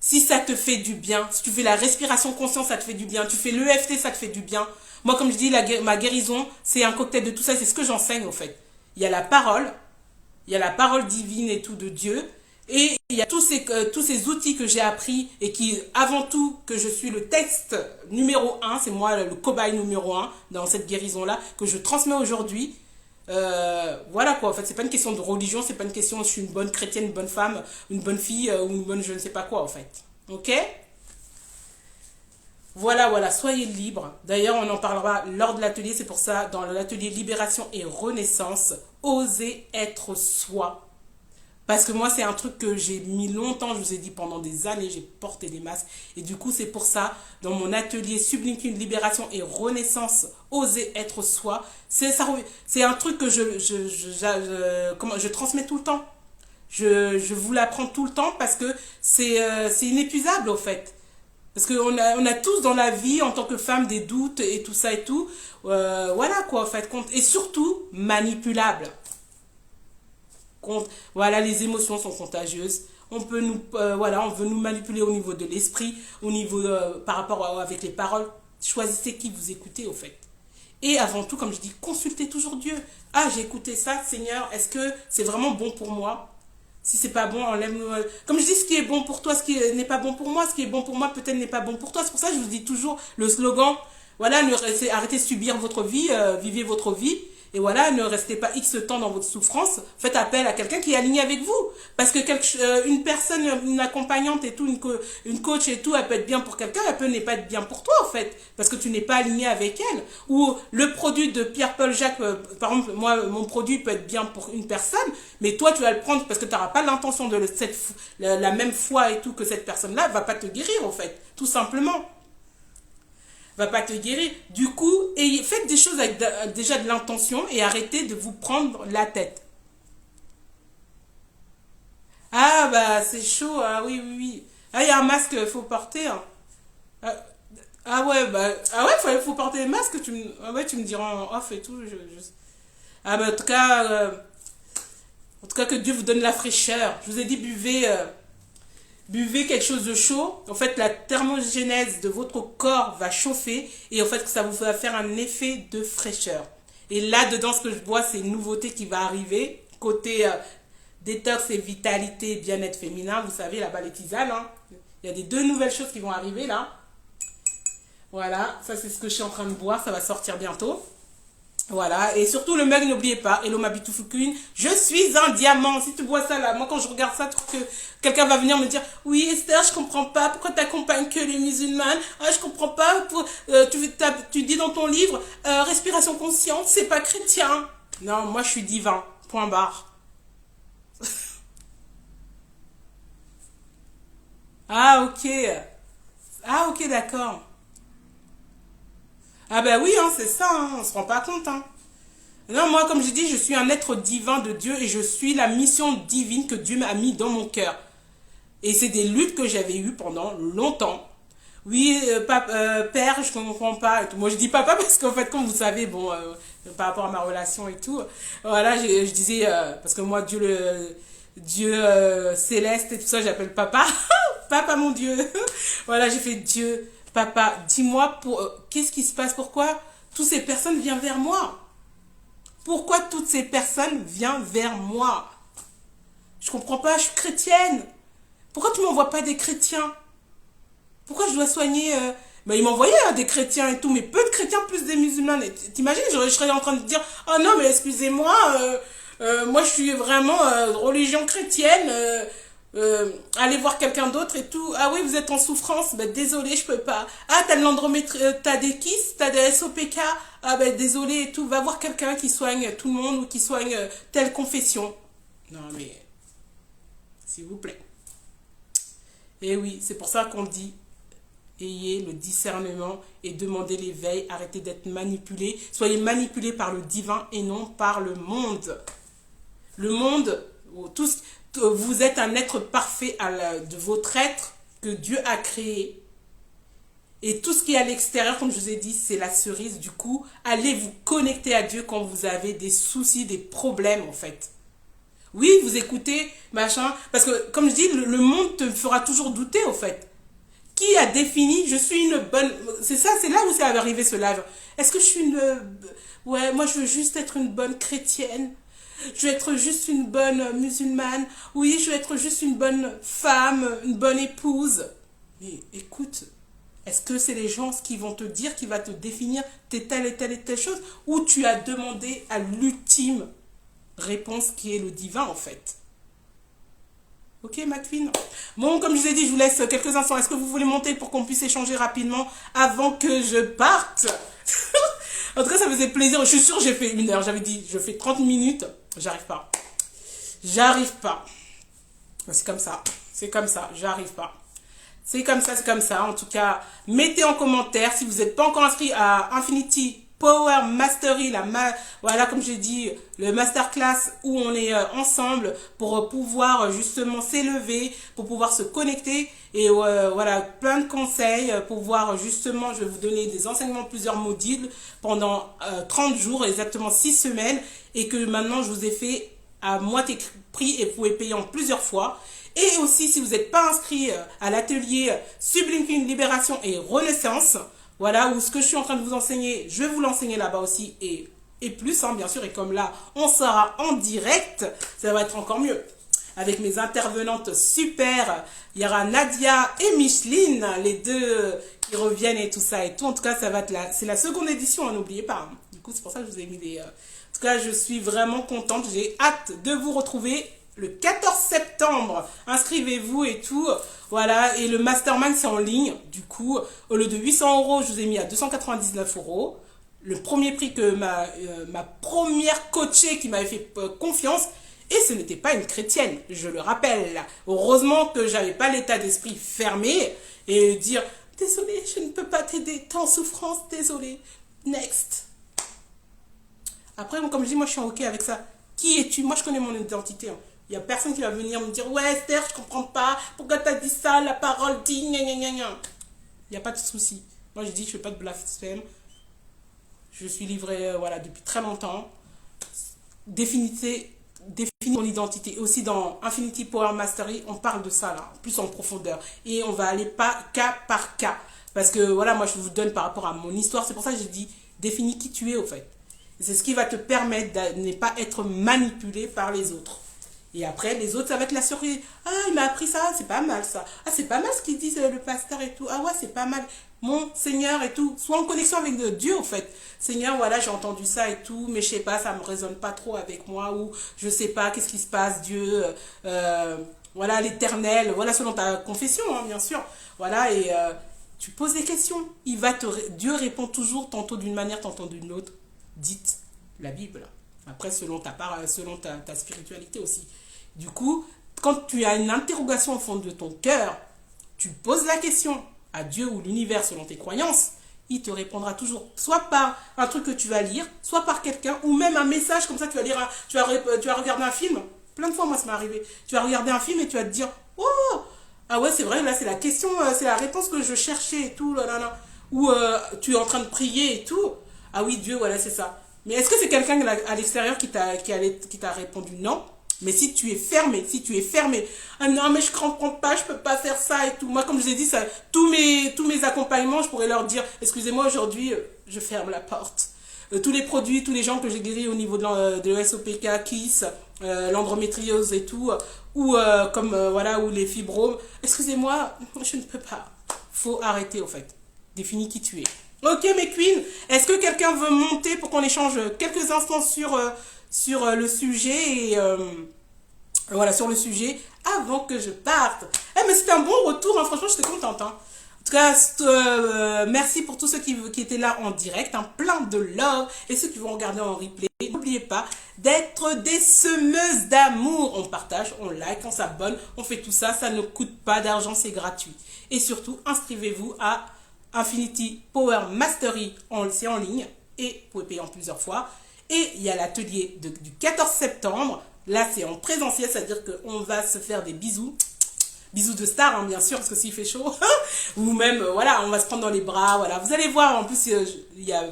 Si ça te fait du bien, si tu fais la respiration consciente, ça te fait du bien, tu fais l'EFT, ça te fait du bien. Moi, comme je dis, ma guérison, c'est un cocktail de tout ça, c'est ce que j'enseigne, en fait. Il y a la parole, il y a la parole divine et tout de Dieu, et il y a tous ces outils que j'ai appris et qui, avant tout, que je suis le texte numéro un, c'est moi le cobaye numéro un dans cette guérison-là, que je transmets aujourd'hui. Voilà quoi, en fait, c'est pas une question de religion, c'est pas une question je suis une bonne chrétienne, une bonne femme, une bonne fille ou une bonne je ne sais pas quoi en fait. Ok? Voilà, voilà, soyez libres. D'ailleurs, on en parlera lors de l'atelier, c'est pour ça, dans l'atelier Libération et Renaissance, osez être soi. Parce que moi, c'est un truc que j'ai mis longtemps, je vous ai dit, pendant des années, j'ai porté des masques. Et du coup, c'est pour ça, dans mon atelier Sublime Queen Libération et Renaissance, oser être soi, c'est un truc que je transmets tout le temps. Je vous l'apprends tout le temps parce que c'est inépuisable, au fait. Parce qu'on a tous dans la vie, en tant que femme, des doutes et tout ça et tout. Voilà, quoi, en fait. Et surtout, manipulable. Voilà, les émotions sont contagieuses. Voilà, on veut nous manipuler au niveau de l'esprit, au niveau par rapport avec les paroles. Choisissez qui vous écoutez au fait. Et avant tout, comme je dis, consultez toujours Dieu. Ah, j'ai écouté ça, Seigneur, est-ce que c'est vraiment bon pour moi? Si c'est pas bon, enlève-nous. Comme je dis, ce qui est bon pour toi, ce qui n'est pas bon pour moi, ce qui est bon pour moi, peut-être n'est pas bon pour toi. C'est pour ça que je vous dis toujours le slogan, voilà, arrêtez de subir votre vie, vivez votre vie. Et voilà, ne restez pas X temps dans votre souffrance. Faites appel à quelqu'un qui est aligné avec vous. Parce que une personne, une accompagnante et tout, une coach et tout, elle peut être bien pour quelqu'un, elle peut ne pas être bien pour toi, en fait. Parce que tu n'es pas aligné avec elle. Ou le produit de Pierre-Paul Jacques, par exemple, moi, mon produit peut être bien pour une personne, mais toi, tu vas le prendre parce que tu n'auras pas l'intention de la même foi et tout que cette personne-là, va pas te guérir, en fait. Tout simplement. Va pas te guérir. Du coup, faites des choses avec déjà de l'intention et arrêtez de vous prendre la tête. Ah bah c'est chaud, ah oui, oui, oui. Ah, il y a un masque, faut porter. Hein. Ah, ouais, bah. Ah ouais, faut porter les masques, ah ouais, tu me diras en off et tout. Ah bah en tout cas que Dieu vous donne la fraîcheur. Je vous ai dit buvez quelque chose de chaud, en fait la thermogénèse de votre corps va chauffer et en fait ça vous va faire un effet de fraîcheur. Et là dedans ce que je bois c'est une nouveauté qui va arriver côté détox et vitalité bien-être féminin, vous savez là-bas les tisanes, hein. Il y a des deux nouvelles choses qui vont arriver là. Voilà, ça c'est ce que je suis en train de boire, ça va sortir bientôt. Voilà, et surtout le mug, n'oubliez pas, Hello ma beautiful queen, je suis un diamant. Si tu vois ça là, moi quand je regarde ça, tu crois que quelqu'un va venir me dire oui Esther, je comprends pas, pourquoi t'accompagnes que les musulmanes? Ah, je comprends pas, tu dis dans ton livre, respiration consciente, c'est pas chrétien. Non, moi je suis divin, point barre. Ah ok, ah ok d'accord. Ah ben oui, hein, c'est ça, hein, on se rend pas compte. Hein. Non, moi, comme j'ai dit, je suis un être divin de Dieu et je suis la mission divine que Dieu m'a mis dans mon cœur. Et c'est des luttes que j'avais eues pendant longtemps. Oui, père, je comprends pas. Et tout. Moi, je dis papa parce qu'en fait, comme vous savez, bon, par rapport à ma relation et tout, voilà, je disais, parce que moi, Dieu céleste et tout ça, j'appelle papa. Papa, mon Dieu. Voilà, j'ai fait Dieu, papa, dis-moi, qu'est-ce qui se passe, pourquoi toutes ces personnes viennent vers moi? Pourquoi toutes ces personnes viennent vers moi? Je comprends pas, je suis chrétienne. Pourquoi tu m'envoies pas des chrétiens? Pourquoi je dois soigner Ben, ils m'envoyaient des chrétiens et tout, mais peu de chrétiens, plus des musulmans. T'imagines, je serais en train de dire, oh non, mais excusez-moi, moi je suis vraiment religion chrétienne, allez voir quelqu'un d'autre et tout. Ah oui, vous êtes en souffrance, ben désolé, je peux pas. Ah, t'as de t'as des KISS, t'as des SOPK, ah ben désolé et tout, va voir quelqu'un qui soigne tout le monde ou qui soigne telle confession. Non mais, s'il vous plaît. Et oui, c'est pour ça qu'on dit ayez le discernement et demandez l'éveil, arrêtez d'être manipulés, soyez manipulés par le divin et non par le monde. Le monde, vous êtes un être parfait de votre être que Dieu a créé. Et tout ce qui est à l'extérieur, comme je vous ai dit, c'est la cerise. Du coup, allez vous connecter à Dieu quand vous avez des soucis, des problèmes en fait. Oui, vous écoutez, machin, parce que comme je dis, le monde te fera toujours douter en fait. Qui a défini je suis une bonne... C'est ça, c'est là où ça va arriver ce live. Est-ce que je suis une... Ouais, moi je veux juste être une bonne chrétienne. Je veux être juste une bonne musulmane. Oui, je veux être juste une bonne femme, une bonne épouse. Mais écoute, est-ce que c'est les gens qui vont te dire, qui va te définir t'es telle et telle et telle chose, ou tu as demandé à l'ultime réponse qui est le divin en fait? Ok, ma queen. Bon, comme je vous ai dit, je vous laisse quelques instants. Est-ce que vous voulez monter pour qu'on puisse échanger rapidement avant que je parte? En tout cas, ça faisait plaisir. Je suis sûre, j'ai fait 1 heure. J'avais dit, je fais 30 minutes. J'arrive pas. J'arrive pas. C'est comme ça. C'est comme ça. J'arrive pas. C'est comme ça, c'est comme ça. En tout cas, mettez en commentaire si vous n'êtes pas encore inscrit à Infinity Power Mastery, voilà, comme j'ai dit, le masterclass où on est ensemble pour pouvoir justement s'élever, pour pouvoir se connecter et voilà, plein de conseils pour pouvoir justement, je vais vous donner des enseignements, plusieurs modules pendant 30 jours, exactement 6 semaines, et que maintenant je vous ai fait à moitié prix et vous pouvez payer en plusieurs fois. Et aussi, si vous n'êtes pas inscrit à l'atelier Sublime Queen Libération et Renaissance, voilà, où ce que je suis en train de vous enseigner, je vais vous l'enseigner là-bas aussi et plus, hein, bien sûr. Et comme là, on sera en direct, ça va être encore mieux. Avec mes intervenantes super, il y aura Nadia et Micheline, les deux qui reviennent et tout ça et tout. En tout cas, ça va être c'est la seconde édition, hein, n'oubliez pas. Hein. Du coup, c'est pour ça que je vous ai mis des... En tout cas, je suis vraiment contente. J'ai hâte de vous retrouver le 14 septembre. Inscrivez-vous et tout. Voilà, et le mastermind, c'est en ligne. Du coup, au lieu de 800 €, je vous ai mis à 299 €. Le premier prix que ma première coachée qui m'avait fait confiance, et ce n'était pas une chrétienne, je le rappelle. Heureusement que j'avais pas l'état d'esprit fermé et dire « Désolé, je ne peux pas t'aider, t'es en souffrance, désolé. Next. » Après, comme je dis, moi je suis ok avec ça. Qui es-tu? Moi je connais mon identité. Hein. Il n'y a personne qui va venir me dire « Ouais Esther, je comprends pas, pourquoi t'as dit ça, la parole dit gna gna gna gna. » Il n'y a pas de souci. Moi je dis je fais pas de blasphème. Je suis livrée voilà, depuis très longtemps. Définir ton identité. Aussi dans Infinity Power Mastery, on parle de ça là, plus en profondeur. Et on va aller pas cas par cas. Parce que voilà, moi je vous donne par rapport à mon histoire. C'est pour ça que j'ai dit définis qui tu es au fait. C'est ce qui va te permettre de ne pas être manipulé par les autres. Et après, les autres, ça va être la surprise. Ah, il m'a appris ça, c'est pas mal ça. Ah, c'est pas mal ce qu'ils disent le pasteur et tout. Ah ouais, c'est pas mal. Mon Seigneur et tout. Sois en connexion avec Dieu, en fait. Seigneur, voilà, j'ai entendu ça et tout, mais je sais pas, ça me résonne pas trop avec moi. Ou je sais pas, qu'est-ce qui se passe, Dieu. Voilà, l'éternel. Voilà, selon ta confession, hein, bien sûr. Voilà, et tu poses des questions. Dieu répond toujours, tantôt d'une manière, tantôt d'une autre. Dites la Bible. Après, selon ta spiritualité aussi. Du coup, quand tu as une interrogation au fond de ton cœur, tu poses la question à Dieu ou l'univers selon tes croyances, il te répondra toujours. Soit par un truc que tu vas lire, soit par quelqu'un, ou même un message comme ça, tu vas lire, tu vas regarder un film. Plein de fois, moi, ça m'est arrivé. Tu vas regarder un film et tu vas te dire, oh, ah ouais, c'est vrai, là, c'est la question, c'est la réponse que je cherchais et tout, là, là, là. Ou tu es en train de prier et tout. Ah oui, Dieu, voilà, c'est ça. Mais est-ce que c'est quelqu'un à l'extérieur qui t'a répondu non? Mais si tu es fermé, ah non, mais je comprends pas, je peux pas faire ça et tout. Moi, comme je vous ai dit, tous mes accompagnements, je pourrais leur dire, excusez-moi, aujourd'hui, je ferme la porte. tous les produits, tous les gens que j'ai guéris au niveau de l'ESOPK, KISS, l'endométriose et tout, ou voilà, ou les fibromes. Excusez-moi, je ne peux pas. Faut arrêter au fait. Définis qui tu es. Ok mes queens, est-ce que quelqu'un veut monter pour qu'on échange quelques instants sur le sujet et voilà, sur le sujet avant que je parte. Eh mais c'était un bon retour, hein, franchement j'étais contente. Hein. En tout cas, merci pour tous ceux qui étaient là en direct, hein, plein de love, et ceux qui vont regarder en replay. N'oubliez pas d'être des semeuses d'amour. On partage, on like, on s'abonne, on fait tout ça, ça ne coûte pas d'argent, c'est gratuit. Et surtout, inscrivez-vous à Infinity Power Mastery, c'est en ligne, et vous pouvez payer en plusieurs fois. Et il y a l'atelier du 14 septembre, là c'est en présentiel, c'est-à-dire qu'on va se faire des bisous. Bisous de star, hein, bien sûr, parce que s'il fait chaud. Ou même, voilà, on va se prendre dans les bras, voilà. Vous allez voir, en plus, il y a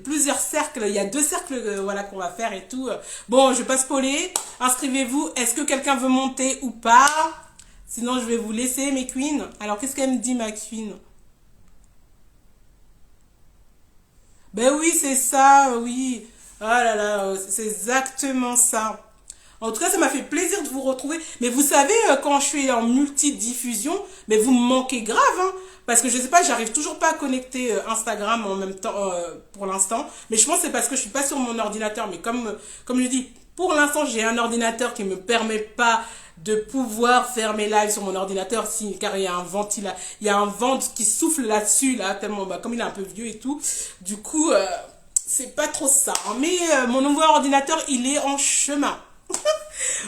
plusieurs cercles. Il y a 2 cercles, voilà, qu'on va faire et tout. Bon, je vais pas spoiler. Inscrivez-vous. Est-ce que quelqu'un veut monter ou pas? Sinon, je vais vous laisser, mes queens. Alors, qu'est-ce qu'elle me dit, ma queen? Ben oui, c'est ça, oui. Oh là là, c'est exactement ça. En tout cas, ça m'a fait plaisir de vous retrouver. Mais vous savez, quand je suis en multidiffusion, mais vous me manquez grave, hein. Parce que je sais pas, j'arrive toujours pas à connecter Instagram en même temps pour l'instant. Mais je pense que c'est parce que je suis pas sur mon ordinateur. Mais comme je dis, pour l'instant, j'ai un ordinateur qui me permet pas de pouvoir faire mes lives sur mon ordinateur car il y a un il y a un vent qui souffle là-dessus, là, tellement, bah, comme il est un peu vieux et tout. Du coup, c'est pas trop ça. Mais mon nouveau ordinateur, il est en chemin.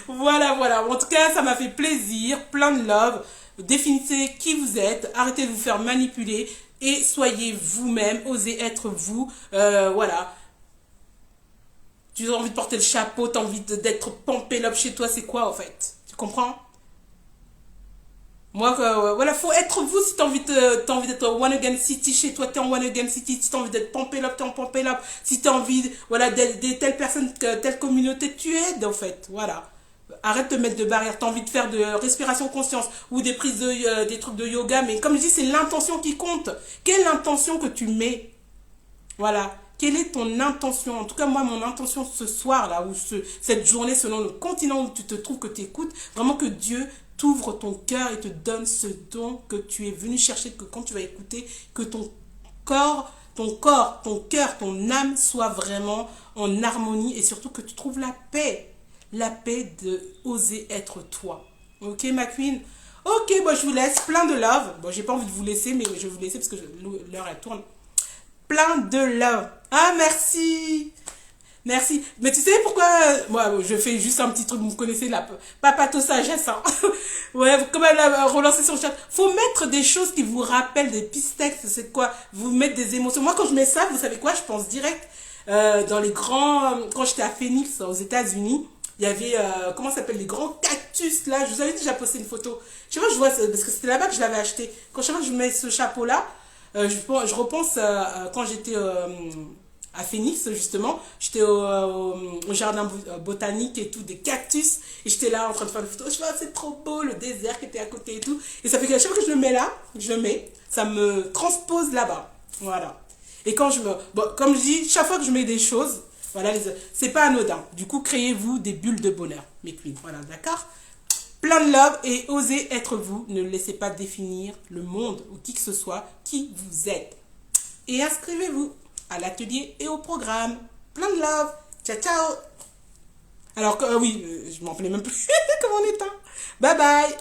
Voilà, voilà. En tout cas, ça m'a fait plaisir. Plein de love. Définissez qui vous êtes. Arrêtez de vous faire manipuler. Et soyez vous-même. Osez être vous. Voilà. Tu as envie de porter le chapeau. Tu as envie d'être pompé up chez toi. C'est quoi, en fait? Tu comprends? Moi, voilà, faut être vous. Si t'as envie d'être One Again City chez toi, t'es en One Again City. Si t'as envie d'être pompé up, t'es en pompé up. Si t'as envie, voilà, d'aider telle personne, telle communauté, tu aides, en fait. Voilà. Arrête de mettre de barrières. T'as envie de faire de respiration conscience ou des prises des trucs de yoga. Mais comme je dis, c'est l'intention qui compte. Quelle intention que tu mets? Voilà. Quelle est ton intention? En tout cas, moi, mon intention ce soir, là, ou cette journée, selon le continent où tu te trouves, que tu écoutes, vraiment que Dieu t'ouvre ton cœur et te donne ce don que tu es venu chercher, que quand tu vas écouter, que ton cœur, ton âme soit vraiment en harmonie et surtout que tu trouves la paix de oser être toi. Ok, ma queen? Ok, bon, je vous laisse, plein de love. Bon, j'ai pas envie de vous laisser, mais je vais vous laisser parce que l'heure, elle tourne. Plein de love. Ah, merci. Merci. Mais tu sais pourquoi moi, je fais juste un petit truc, vous connaissez la papato sagesse. Hein. Ouais, comme elle a relancé sur le chat. Faut mettre des choses qui vous rappellent des pistex, c'est quoi? Vous mettre des émotions. Moi, quand je mets ça, vous savez quoi? Je pense direct dans les grands... quand j'étais à Phoenix, aux États-Unis, il y avait, comment ça s'appelle, les grands cactus, là. Je vous avais déjà posté une photo. Je sais pas, je vois, parce que c'était là-bas que je l'avais acheté. Quand je mets ce chapeau-là, je repense quand j'étais à Phoenix, justement. J'étais au jardin botanique et tout, des cactus. Et j'étais là en train de faire des photos. Je vois, c'est trop beau, le désert qui était à côté et tout. Et ça fait que chaque fois que je le mets là, ça me transpose là-bas. Voilà. Et quand bon, comme je dis, chaque fois que je mets des choses, voilà, c'est pas anodin. Du coup, créez-vous des bulles de bonheur, mes queens. Voilà, d'accord? Plein de love et osez être vous. Ne laissez pas définir le monde ou qui que ce soit qui vous êtes. Et inscrivez-vous à l'atelier et au programme. Plein de love. Ciao, ciao. Alors, oui, je m'en rappelais même plus comment on est. Bye bye.